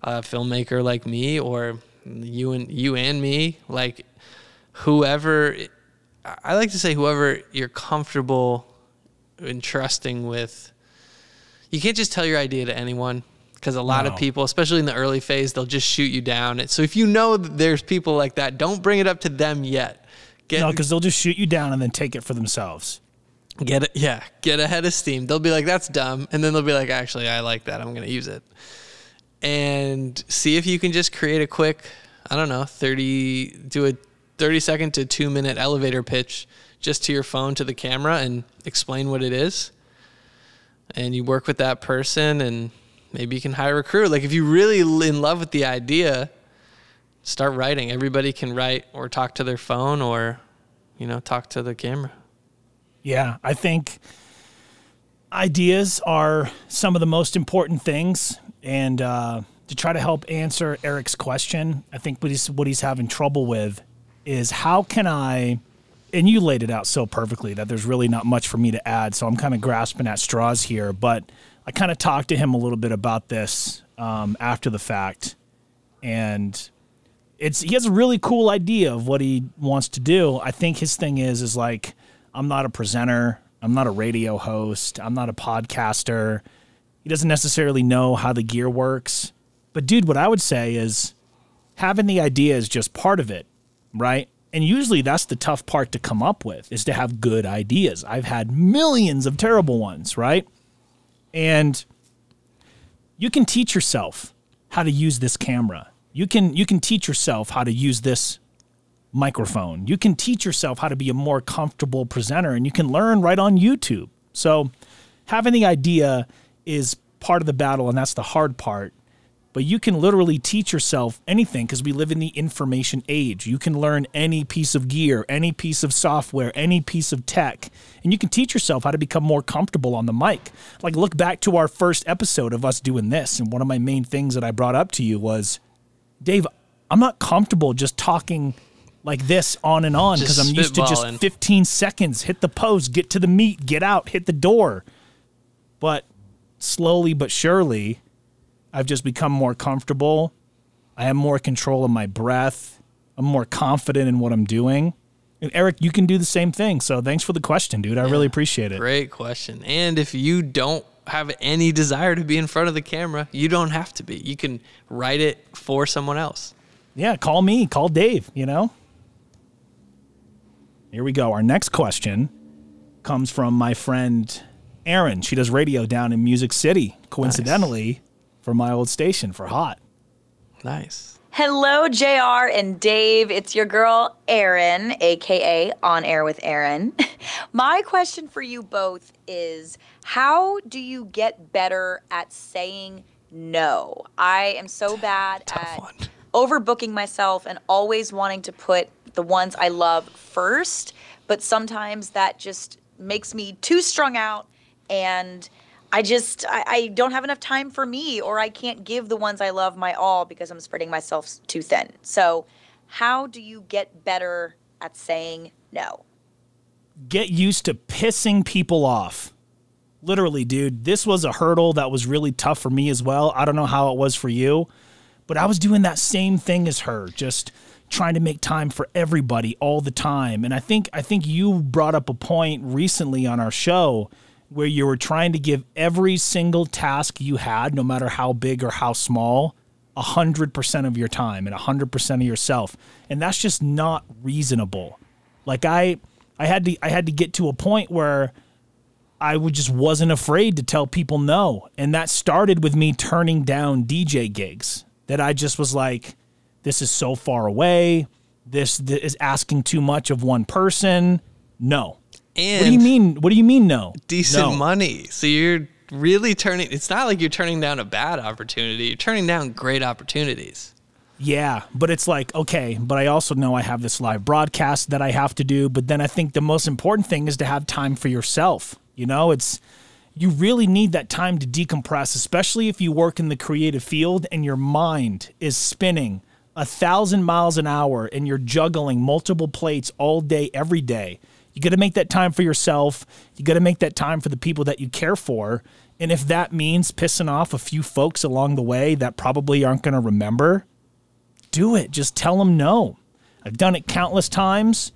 a filmmaker like me, or you and me, like whoever. I like to say whoever you're comfortable entrusting with. You can't just tell your idea to anyone, because a lot of people, especially in the early phase, they'll just shoot you down. And so if you know that there's people like that, don't bring it up to them yet. No, because they'll just shoot you down and then take it for themselves. Get ahead of steam. They'll be like, that's dumb. And then they'll be like, actually, I like that. I'm going to use it. And see if you can just create a quick, 30-second to 2-minute elevator pitch just to your phone, to the camera, and explain what it is. And you work with that person, and maybe you can hire a crew. Like, if you're really in love with the idea, start writing. Everybody can write or talk to their phone, or, talk to the camera. Yeah, I think ideas are some of the most important things. And to try to help answer Eric's question, I think what he's having trouble with is, how can I, and you laid it out so perfectly that there's really not much for me to add, so I'm kind of grasping at straws here, but I kind of talked to him a little bit about this after the fact, and he has a really cool idea of what he wants to do. I think his thing is like, I'm not a presenter, I'm not a radio host, I'm not a podcaster. He doesn't necessarily know how the gear works. But dude, what I would say is having the idea is just part of it, right? And usually that's the tough part to come up with, is to have good ideas. I've had millions of terrible ones, right? And you can teach yourself how to use this camera. You can teach yourself how to use this microphone. You can teach yourself how to be a more comfortable presenter, and you can learn right on YouTube. So having the idea is part of the battle, and that's the hard part. But you can literally teach yourself anything, because we live in the information age. You can learn any piece of gear, any piece of software, any piece of tech, and you can teach yourself how to become more comfortable on the mic. Like, look back to our first episode of us doing this, and one of my main things that I brought up to you was, Dave, I'm not comfortable just talking like this on and on, because I'm used to just 15 seconds, hit the post, get to the meat, get out, hit the door. But slowly but surely, I've just become more comfortable. I have more control of my breath. I'm more confident in what I'm doing. And Eric, you can do the same thing. So thanks for the question, dude. I really appreciate it. Great question. And if you don't have any desire to be in front of the camera, you don't have to be. You can write it for someone else. Yeah, call me, call Dave, you know? Here we go. Our next question comes from my friend Erin. She does radio down in Music City, coincidentally, for my old station, for Hot. Nice. Hello, JR and Dave. It's your girl, Erin, a.k.a. On Air with Erin. My question for you both is, how do you get better at saying no? I am so bad at overbooking myself and always wanting to put the ones I love first, but sometimes that just makes me too strung out, and I don't have enough time for me, or I can't give the ones I love my all because I'm spreading myself too thin. So how do you get better at saying no? Get used to pissing people off. Literally, dude, this was a hurdle that was really tough for me as well. I don't know how it was for you, but I was doing that same thing as her, just trying to make time for everybody all the time. And I think you brought up a point recently on our show where you were trying to give every single task you had, no matter how big or how small, 100% of your time and 100% of yourself. And that's just not reasonable. Like I had to get to a point where I just wasn't afraid to tell people no. And that started with me turning down DJ gigs that I just was like, this is so far away. This is asking too much of one person. No. And what do you mean no? Decent money. So you're really it's not like you're turning down a bad opportunity. You're turning down great opportunities. Yeah, but it's like, okay, but I also know I have this live broadcast that I have to do. But then I think the most important thing is to have time for yourself. You know, you really need that time to decompress, especially if you work in the creative field and your mind is spinning 1,000 miles an hour and you're juggling multiple plates all day, every day. You got to make that time for yourself. You got to make that time for the people that you care for. And if that means pissing off a few folks along the way that probably aren't going to remember, do it. Just tell them no. I've done it countless times.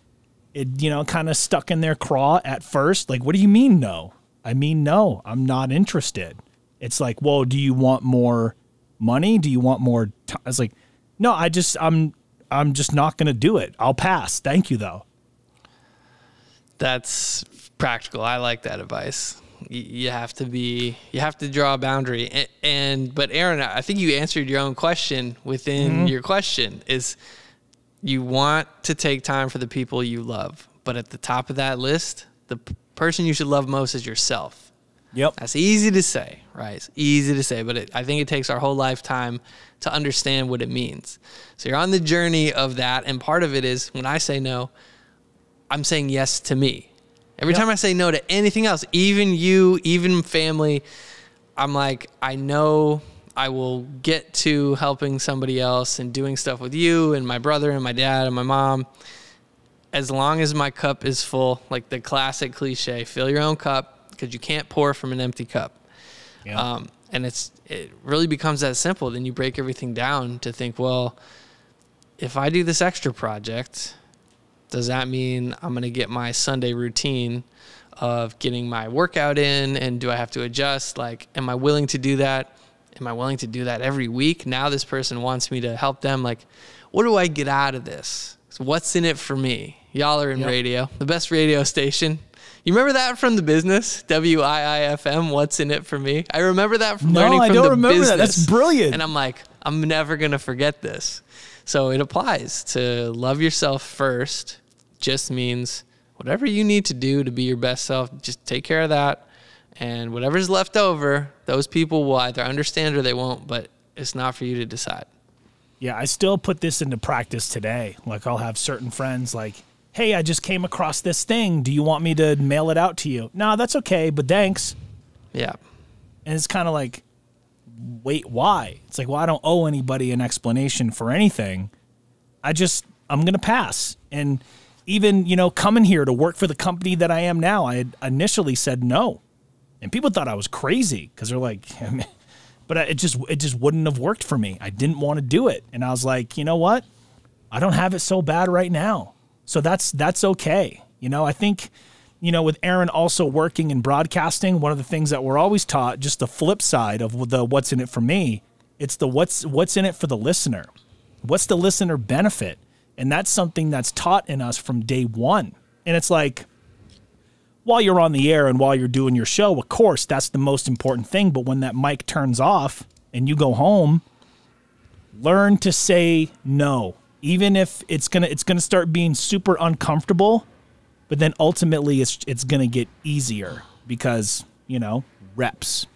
It, kind of stuck in their craw at first. Like, what do you mean no? I mean, no, I'm not interested. It's like, whoa, do you want more money? Do you want more time? I was like, no, I'm just not going to do it. I'll pass. Thank you, though. That's practical. I like that advice. You have to draw a boundary. But Aaron, I think you answered your own question within your question is you want to take time for the people you love. But at the top of that list, the person you should love most is yourself. Yep. That's easy to say, right? It's easy to say, but I think it takes our whole lifetime to understand what it means. So you're on the journey of that. And part of it is when I say no, I'm saying yes to me. Every time I say no to anything else, even you, even family, I'm like, I know I will get to helping somebody else and doing stuff with you and my brother and my dad and my mom. As long as my cup is full, like the classic cliche, fill your own cup because you can't pour from an empty cup. Yeah. And it really becomes that simple. Then you break everything down to think, well, if I do this extra project, does that mean I'm going to get my Sunday routine of getting my workout in? And do I have to adjust? Like, am I willing to do that? Am I willing to do that every week? Now this person wants me to help them. Like, what do I get out of this? So what's in it for me? Y'all are in radio, the best radio station. You remember that from the business? WIIFM, what's in it for me? I remember that from learning from the business. No, I don't remember that. That's brilliant. And I'm like, I'm never going to forget this. So it applies to love yourself first. Just means whatever you need to do to be your best self, just take care of that. And whatever's left over, those people will either understand or they won't, but it's not for you to decide. Yeah, I still put this into practice today. Like, I'll have certain friends like, hey, I just came across this thing. Do you want me to mail it out to you? No, that's okay, but thanks. Yeah. And it's kind of like, wait, why? It's like, well, I don't owe anybody an explanation for anything. I'm going to pass. And even, coming here to work for the company that I am now, I had initially said no. And people thought I was crazy because they're like, but it just wouldn't have worked for me. I didn't want to do it. And I was like, you know what? I don't have it so bad right now. So that's okay. I think, with Aaron also working in broadcasting, one of the things that we're always taught, just the flip side of the what's in it for me, it's the what's in it for the listener. What's the listener benefit? And that's something that's taught in us from day one. And it's like, while you're on the air and while you're doing your show, of course, that's the most important thing. But when that mic turns off and you go home, learn to say no, even if it's gonna start being super uncomfortable. But then ultimately, it's gonna get easier because reps.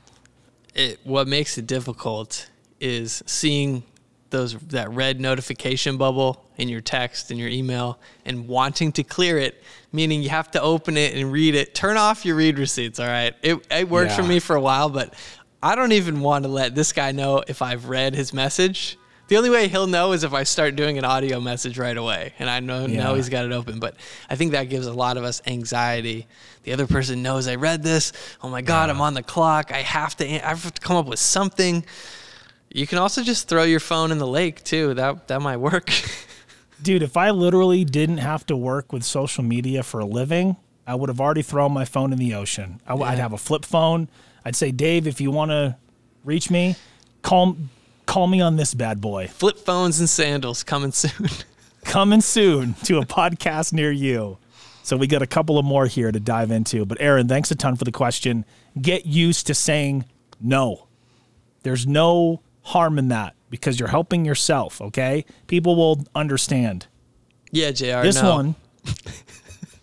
What makes it difficult is seeing that red notification bubble in your text and your email and wanting to clear it, meaning you have to open it and read it. Turn off your read receipts, all right? It worked for me for a while, but I don't even want to let this guy know if I've read his message. The only way he'll know is if I start doing an audio message right away, and I know he's got it open. But I think that gives a lot of us anxiety. The other person knows I read this. Oh my God, I'm on the clock. I have to come up with something. You can also just throw your phone in the lake too. That might work. Dude, if I literally didn't have to work with social media for a living, I would have already thrown my phone in the ocean. I'd have a flip phone. I'd say, Dave, if you want to reach me, call me on this bad boy. Flip phones and sandals coming soon. Coming soon to a podcast near you. So we got a couple of more here to dive into. But Aaron, thanks a ton for the question. Get used to saying no. There's no harm in that because you're helping yourself, okay? People will understand. Yeah, JR, This one.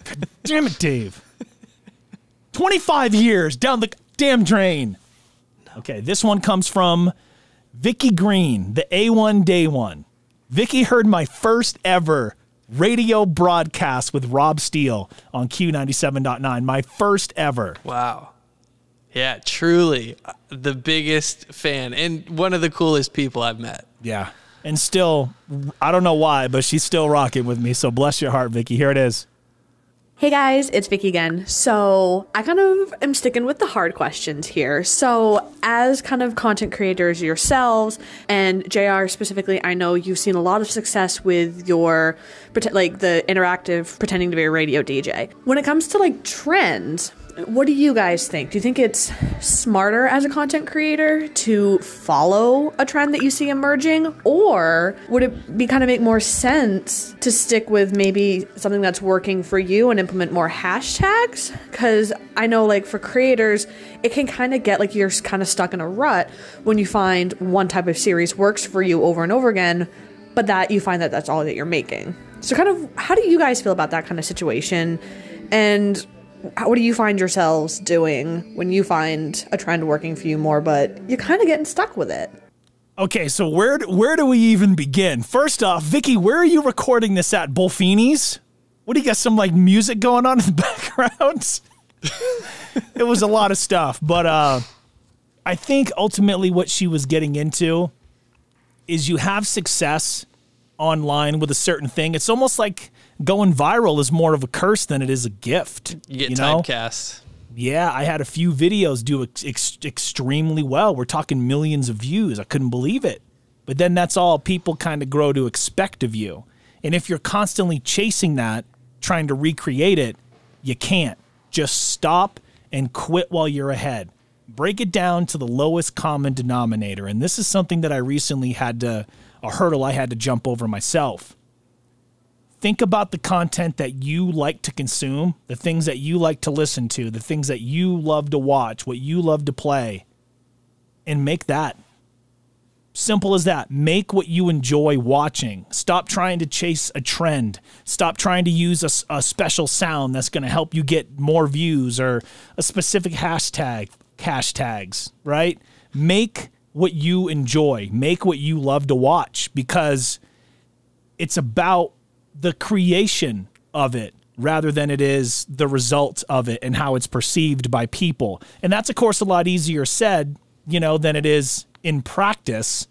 God damn it, Dave. 25 years down the damn drain. Okay, this one comes from Vicky Green, the A1 Day One. Vicky heard my first ever radio broadcast with Rob Steele on Q97.9. My first ever. Wow. Yeah, truly the biggest fan and one of the coolest people I've met. Yeah. And still, I don't know why, but she's still rocking with me. So bless your heart, Vicky. Here it is. Hey guys, it's Vicky again. So I kind of am sticking with the hard questions here. So as kind of content creators yourselves, and JR specifically, I know you've seen a lot of success with your, like the interactive pretending to be a radio DJ. When it comes to like trends, what do you guys think? Do you think it's smarter as a content creator to follow a trend that you see emerging? Or would it be kind of make more sense to stick with maybe something that's working for you and implement more hashtags? Because I know like for creators, it can kind of get like you're kind of stuck in a rut when you find one type of series works for you over and over again, but that you find that that's all that you're making. So kind of how do you guys feel about that kind of situation? And what do you find yourselves doing when you find a trend working for you more, but you're kind of getting stuck with it? Okay, so where do we even begin? First off, Vicky, where are you recording this at? Bullfini's? What do you got? Some like music going on in the background? It was a lot of stuff, but I think ultimately what she was getting into is you have success online with a certain thing. It's almost like going viral is more of a curse than it is a gift. You get typecast. Yeah, I had a few videos do extremely well. We're talking millions of views. I couldn't believe it. But then that's all people kind of grow to expect of you. And if you're constantly chasing that, trying to recreate it, you can't. Just stop and quit while you're ahead. Break it down to the lowest common denominator. And this is something that I recently a hurdle I had to jump over myself. think about the content that you like to consume, the things that you like to listen to, the things that you love to watch, what you love to play, and make that. Simple as that. Make what you enjoy watching. Stop trying to chase a trend. Stop trying to use a special sound that's going to help you get more views or a specific hashtags, right? Make what you enjoy. Make what you love to watch, because it's about the creation of it rather than it is the result of it and how it's perceived by people. And that's, of course, a lot easier said, than it is in practice,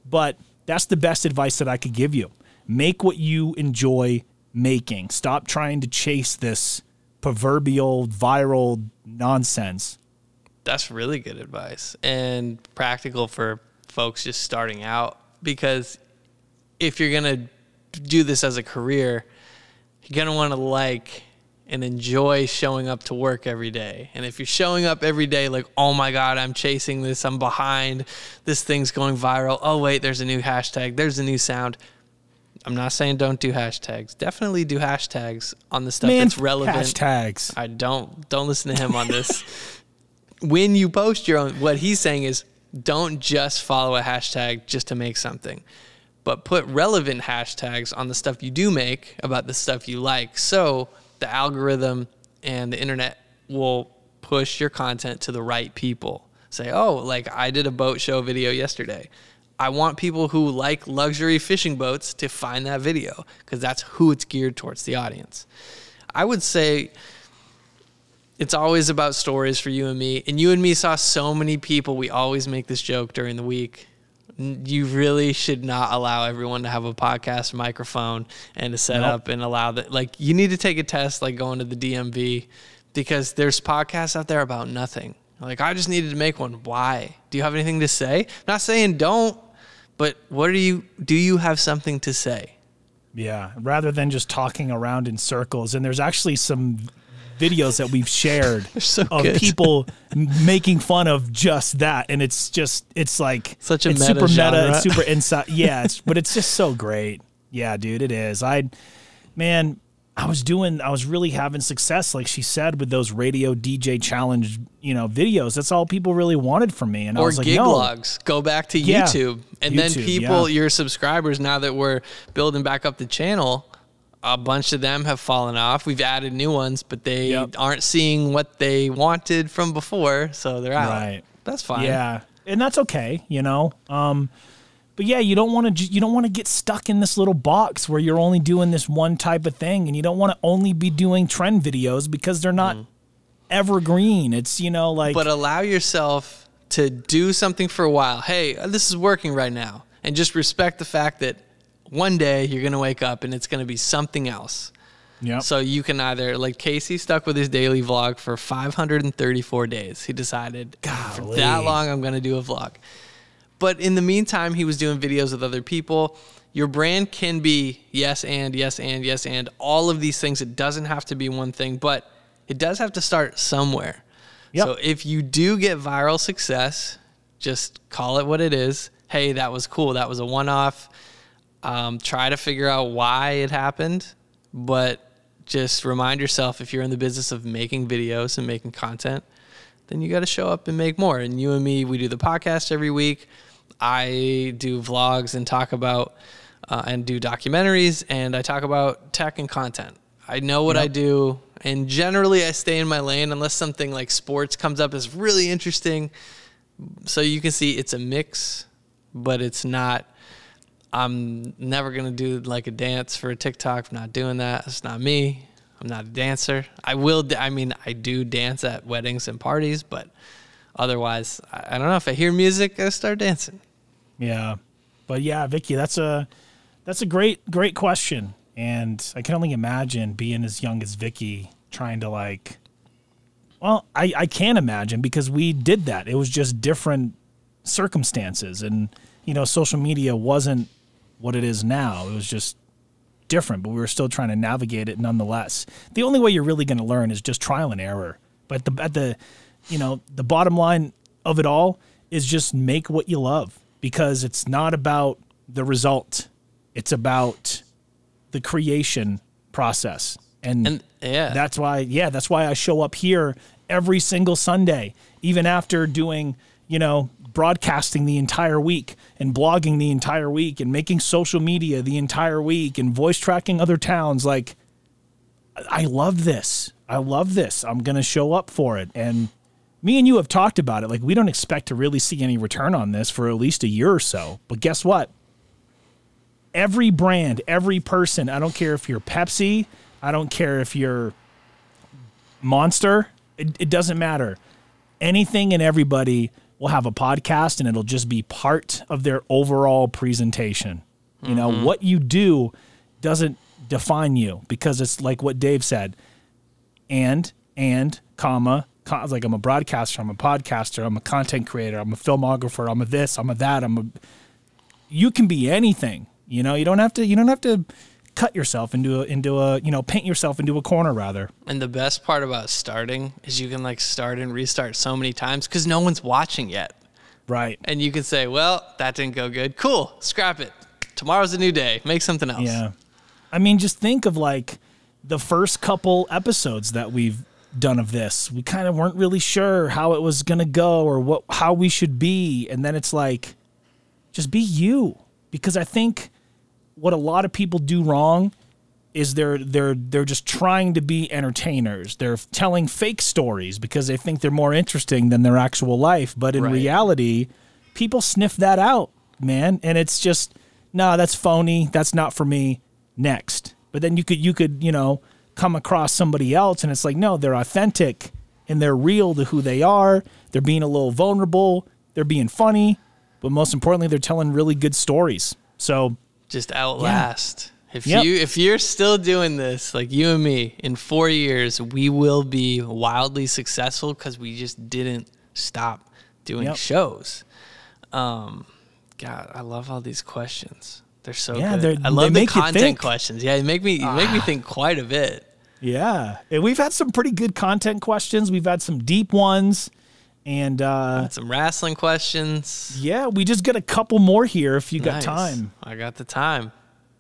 but that's the best advice that I could give you. Make what you enjoy making. Stop trying to chase this proverbial viral nonsense. That's really good advice and practical for folks just starting out, because if you're going to do this as a career, you're going to want to like and enjoy showing up to work every day. And if you're showing up every day like, oh my God, I'm chasing this, I'm behind, this thing's going viral. Oh wait, there's a new hashtag, there's a new sound. I'm not saying don't do hashtags. Definitely do hashtags on the stuff that's relevant. Hashtags. I don't listen to him on this. When you post your own, what he's saying is don't just follow a hashtag just to make something, but put relevant hashtags on the stuff you do make about the stuff you like. So the algorithm and the internet will push your content to the right people. Say, oh, like I did a boat show video yesterday. I want people who like luxury fishing boats to find that video, because that's who it's geared towards, the audience. I would say it's always about stories for you and me. And you and me saw so many people. We always make this joke during the week. You really should not allow everyone to have a podcast microphone and a setup and allow that. Like, you need to take a test, like going to the DMV, because there's podcasts out there about nothing. Like, I just needed to make one. Why? Do you have anything to say? Not saying don't, but do you have something to say? Yeah, rather than just talking around in circles. And there's actually some videos that we've shared of people making fun of just that, and it's like such a it's meta super genre. meta, it's super inside. Yeah, but it's just so great. Yeah, dude, it is. I was really having success, like she said, with those radio DJ challenge, videos. That's all people really wanted from me. And I was like, gig no. logs. Go back to YouTube. And then people, yeah. your subscribers, now that we're building back up the channel, a bunch of them have fallen off. We've added new ones, but they aren't seeing what they wanted from before, so they're out. Right. That's fine. Yeah, and that's okay, But yeah, you don't want to get stuck in this little box where you're only doing this one type of thing, and you don't want to only be doing trend videos because they're not evergreen. It's But allow yourself to do something for a while. Hey, this is working right now, and just respect the fact that one day you're going to wake up and it's going to be something else. Yeah. So you can either, like Casey stuck with his daily vlog for 534 days. He decided, for that long, I'm going to do a vlog. But in the meantime, he was doing videos with other people. Your brand can be yes and all of these things. It doesn't have to be one thing, but it does have to start somewhere. Yep. So if you do get viral success, just call it what it is. Hey, that was cool. That was a one-off. Try to figure out why it happened, but just remind yourself, if you're in the business of making videos and making content, then you got to show up and make more. And you and me, we do the podcast every week. I do vlogs and talk about and do documentaries, and I talk about tech and content. I know what I do, and generally I stay in my lane unless something like sports comes up is really interesting. So you can see it's a mix, but it's not. I'm never going to do like a dance for a TikTok. I'm not doing that. It's not me. I'm not a dancer. I do dance at weddings and parties, but otherwise, I don't know. If I hear music, I start dancing. Yeah. But yeah, Vicky, that's a great question. And I can only imagine being as young as Vicky trying to I can't imagine, because we did that. It was just different circumstances, and social media wasn't what it is now. It was just different, but we were still trying to navigate it nonetheless. The only way you're really going to learn is just trial and error. But the bottom line of it all is just make what you love, because it's not about the result. It's about the creation process. And yeah, that's why I show up here every single Sunday, even after doing, broadcasting the entire week and blogging the entire week and making social media the entire week and voice tracking other towns. Like, I love this. I'm going to show up for it. And me and you have talked about it. Like, we don't expect to really see any return on this for at least a year or so. But guess what? Every brand, every person, I don't care if you're Pepsi, I don't care if you're Monster, it doesn't matter. Anything and everybody will have a podcast, and it'll just be part of their overall presentation. You know, what you do doesn't define you, because it's like what Dave said. Comma, like, I'm a broadcaster, I'm a podcaster, I'm a content creator, I'm a filmographer, I'm a this, I'm a that, you can be anything. You don't have to cut yourself into a paint yourself into a corner, rather. And the best part about starting is you can, like, start and restart so many times because no one's watching yet. Right. And you can say, well, that didn't go good. Cool. Scrap it. Tomorrow's a new day. Make something else. Yeah. I mean, just think of, like, the first couple episodes that we've done of this. We kind of weren't really sure how it was going to go or how we should be. And then it's like, just be you. Because I think what a lot of people do wrong is they're just trying to be entertainers. They're telling fake stories because they think they're more interesting than their actual life. But in reality, people sniff that out, man. And it's just, nah, that's phony. That's not for me. Next. But then you could come across somebody else and it's like, no, they're authentic and they're real to who they are. They're being a little vulnerable. They're being funny. But most importantly, they're telling really good stories. So just outlast. Yeah. If you're still doing this, like you and me, in 4 years, we will be wildly successful because we just didn't stop doing shows. God, I love all these questions. They're so good. I love the content questions. Yeah, you make me think quite a bit. Yeah. And we've had some pretty good content questions. We've had some deep ones. And some wrestling questions. Yeah, we just got a couple more here if you got time. I got the time.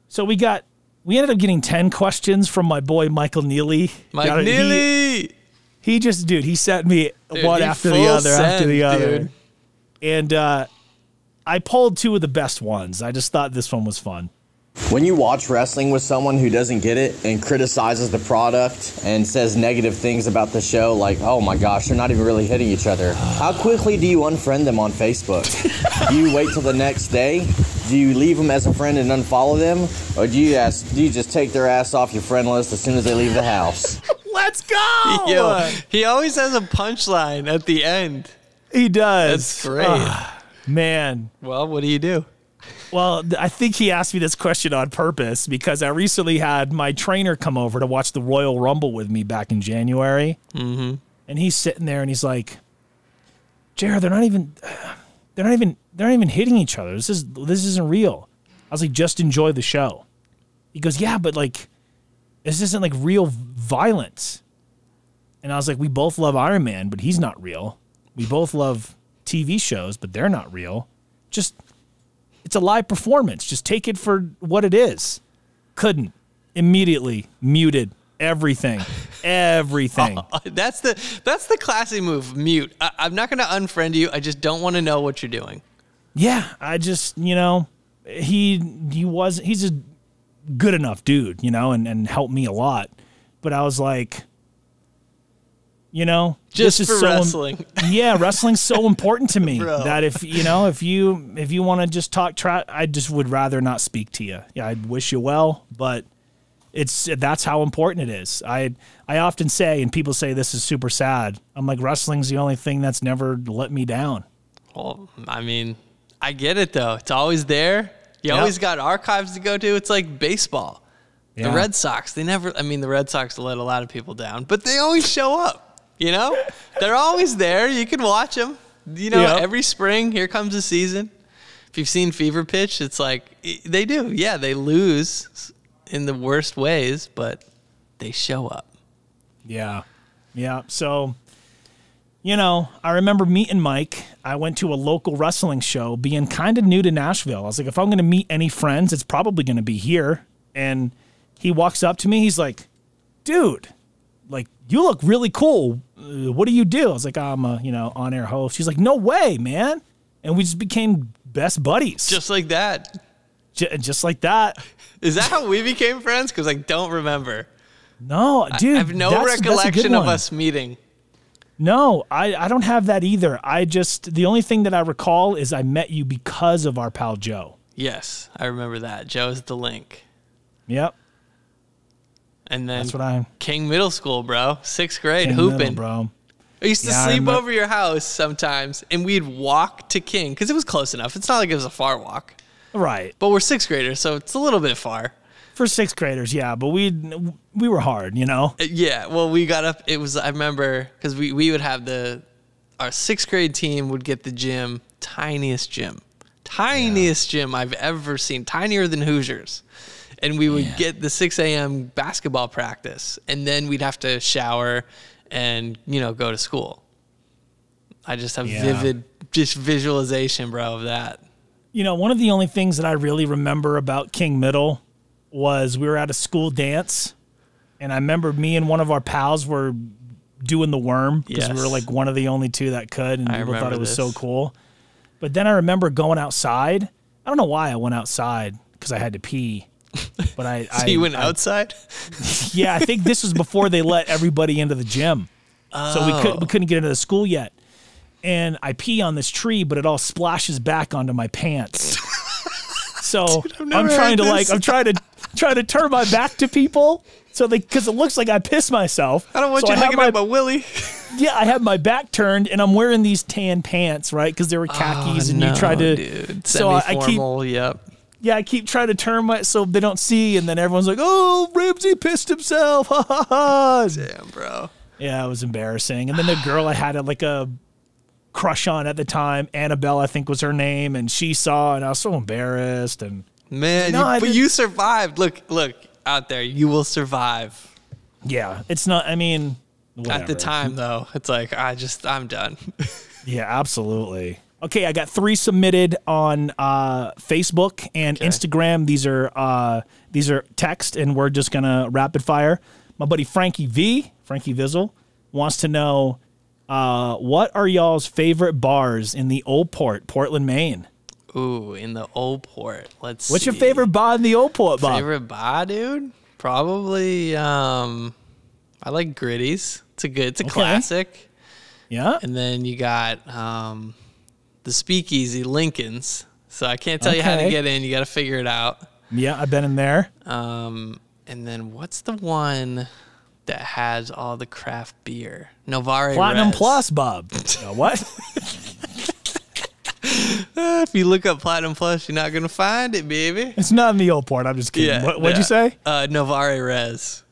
So we ended up getting 10 questions from my boy Michael Neely. Mike Neely. He just, he sent me one after the other. And I pulled two of the best ones. I just thought this one was fun. When you watch wrestling with someone who doesn't get it and criticizes the product and says negative things about the show, like, oh my gosh, they're not even really hitting each other, how quickly do you unfriend them on Facebook? Do you wait till the next day? Do you leave them as a friend and unfollow them? Or do you just take their ass off your friend list as soon as they leave the house? Let's go! Yo, he always has a punchline at the end. He does. That's great. Man. Well, what do you do? Well, I think he asked me this question on purpose because I recently had my trainer come over to watch the Royal Rumble with me back in January. Mm-hmm. And he's sitting there and he's like, JR, they're not even hitting each other. This isn't real. I was like, just enjoy the show. He goes, yeah, but like, this isn't like real violence. And I was like, we both love Iron Man, but he's not real. We both love TV shows, but they're not real. It's a live performance. Just take it for what it is. Couldn't. Immediately muted everything. Everything. That's the classy move. Mute. I'm not going to unfriend you. I just don't want to know what you're doing. Yeah, I just, he's a good enough dude, and helped me a lot. But I was like, just for wrestling. Yeah, wrestling's so important to me that if you want to just talk trash, I just would rather not speak to you. Yeah, I'd wish you well, but that's how important it is. I often say, and people say this is super sad, I'm like, wrestling's the only thing that's never let me down. Well, I mean, I get it though. It's always there. You always got archives to go to. It's like baseball. Yeah. The Red Sox, the Red Sox let a lot of people down, but they always show up. They're always there. You can watch them. Every spring, here comes the season. If you've seen Fever Pitch, it's like they do. Yeah, they lose in the worst ways, but they show up. Yeah. Yeah. So, I remember meeting Mike. I went to a local wrestling show being kind of new to Nashville. I was like, if I'm going to meet any friends, it's probably going to be here. And he walks up to me. He's like, dude, like, you look really cool. What do you do? I was like, I'm a, on-air host. She's like, no way, man. And we just became best buddies. Just like that. Just like that. Is that how we became friends? Because I don't remember. No, dude. I have no recollection of us meeting. No, I don't have that either. The only thing that I recall is I met you because of our pal Joe. Yes, I remember that. Joe's the link. Yep. And then that's what King Middle School, bro. 6th grade, King hooping. Middle, bro. I used to sleep over your house sometimes, and we'd walk to King because it was close enough. It's not like it was a far walk. Right. But we're 6th graders, so it's a little bit far. For 6th graders, yeah, but we were hard, Yeah, well, we got up. I remember, because we would have our 6th grade team would get the gym, tiniest gym I've ever seen, tinier than Hoosiers. And we would get the 6 a.m. basketball practice, and then we'd have to shower and, go to school. I just have vivid visualization, bro, of that. One of the only things that I really remember about King Middle was we were at a school dance, and I remember me and one of our pals were doing the worm because we were like one of the only two that could, and people thought it was so cool. But then I remember going outside. I don't know why I went outside, because I had to pee. But So you went outside? Yeah, I think this was before they let everybody into the gym. Oh. So we couldn't get into the school yet. And I pee on this tree, but it all splashes back onto my pants. So Dude, I'm trying to turn my back to people because it looks like I pissed myself. I don't want you looking at my willy. Yeah, I have my back turned, and I'm wearing these tan pants, right? Because they were khakis, and you tried to. Dude. So I keep. Yep. Yeah, I keep trying to turn so they don't see, and then everyone's like, "Oh, Ramsey pissed himself!" Ha ha ha! Damn, bro. Yeah, it was embarrassing. And then the girl I had like a crush on at the time, Annabelle, I think was her name, and she saw, and I was so embarrassed. And man, but you survived. Look out there, you will survive. Yeah, it's not. I mean, whatever. At the time though, it's like I'm done. Yeah, absolutely. Okay, I got 3 submitted on Facebook and Instagram. These are text, and we're just gonna rapid fire. My buddy Frankie Vizzle, wants to know what are y'all's favorite bars in the Old Port, Portland, Maine? Ooh, in the Old Port. What's your favorite bar in the Old Port, Bob? Favorite bar, dude? Probably. I like Gritty's. It's a classic. Yeah. And then you got the Speakeasy, Lincoln's. So I can't tell you how to get in. You got to figure it out. Yeah, I've been in there. And then what's the one that has all the craft beer? Novare Platinum Res. Plus, Bob. What? If you look up Platinum Plus, you're not going to find it, baby. It's not in the Old Port. I'm just kidding. Yeah, What'd you say? Novare Res.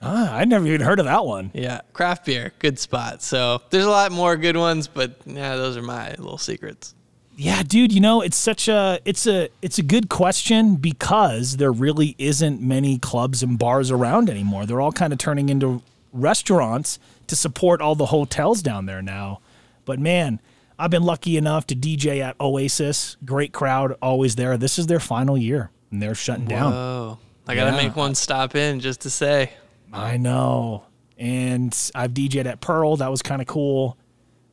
I never even heard of that one. Yeah, craft beer, good spot. So there's a lot more good ones, but yeah, those are my little secrets. Yeah, dude, it's a good question because there really isn't many clubs and bars around anymore. They're all kind of turning into restaurants to support all the hotels down there now. But man, I've been lucky enough to DJ at Oasis. Great crowd, always there. This is their final year, and they're shutting down. Whoa. I got to make one stop in just to say. I know. And I've DJ'd at Pearl. That was kind of cool.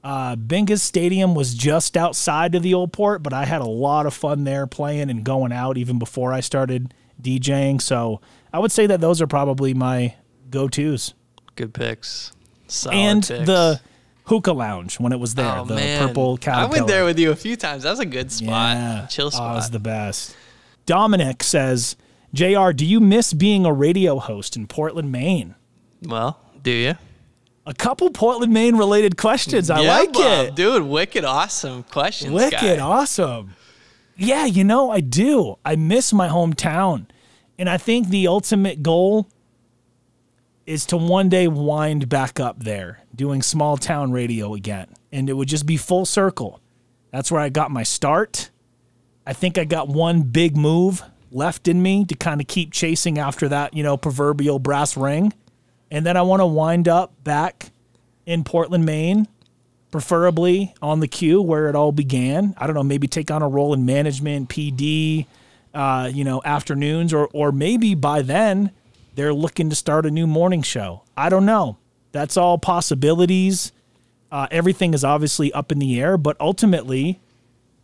Bingus Stadium was just outside of the Old Port, but I had a lot of fun there playing and going out even before I started DJing. So I would say that those are probably my go-tos. Good picks. Solid and picks. The Hookah Lounge when it was there. Oh, the man. Purple Caterpillar. I went there with you a few times. That was a good spot. Yeah. Chill spot. Oh, it was the best. Dominic says, JR, do you miss being a radio host in Portland, Maine? Well, do you? A couple Portland, Maine related questions. I like Bob, it. Dude, wicked awesome questions, Wicked guy. awesome. Yeah, I do. I miss my hometown. And I think the ultimate goal is to one day wind back up there, doing small town radio again. And it would just be full circle. That's where I got my start. I think I got one big move left in me to kind of keep chasing after that, proverbial brass ring. And then I want to wind up back in Portland, Maine, preferably on the Q where it all began. I don't know, maybe take on a role in management, PD, afternoons, or maybe by then they're looking to start a new morning show. I don't know. That's all possibilities. Everything is obviously up in the air, but ultimately,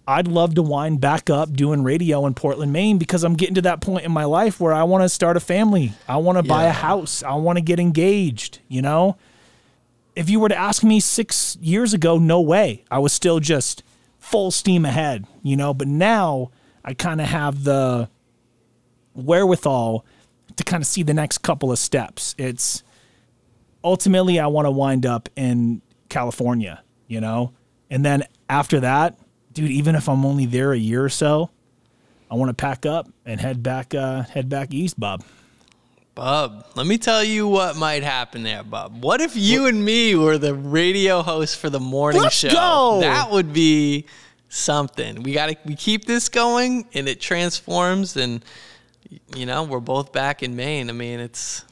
I'd love to wind back up doing radio in Portland, Maine, because I'm getting to that point in my life where I want to start a family. I want to buy a house. I want to get engaged, you know? If you were to ask me 6 years ago, no way. I was still just full steam ahead, you know? But now I kind of have the wherewithal to kind of see the next couple of steps. It's ultimately I want to wind up in California, you know? And then after that, dude, even if I'm only there a year or so, I want to pack up and head back east, Bob. Bub, let me tell you what might happen there, Bub. What if you and me were the radio host for the morning show? Go! That would be something. We keep this going, and it transforms, and you know we're both back in Maine. I mean, it's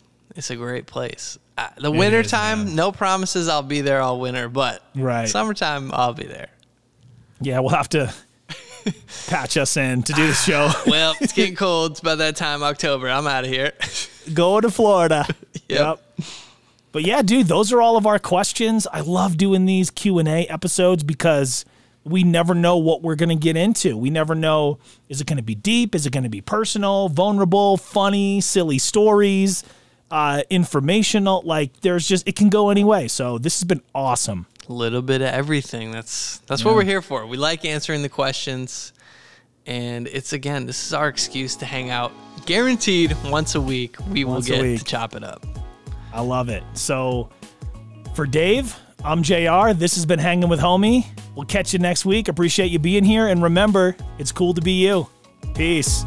a great place. The winter time, no promises. I'll be there all winter, but summertime, I'll be there. Yeah, we'll have to patch us in to do the show. Well, it's getting cold. It's about that time, October. I'm out of here. Go to Florida. Yep. But yeah, dude, those are all of our questions. I love doing these Q&A episodes because we never know what we're going to get into. We never know, is it going to be deep? Is it going to be personal, vulnerable, funny, silly stories, informational? Like, it can go any way. So this has been awesome. A little bit of everything. That's what we're here for. We like answering the questions. And this is our excuse to hang out. Guaranteed once a week, we will get to chop it up. I love it. So for Dave, I'm JR. This has been Hanging with Homie. We'll catch you next week. Appreciate you being here. And remember, it's cool to be you. Peace.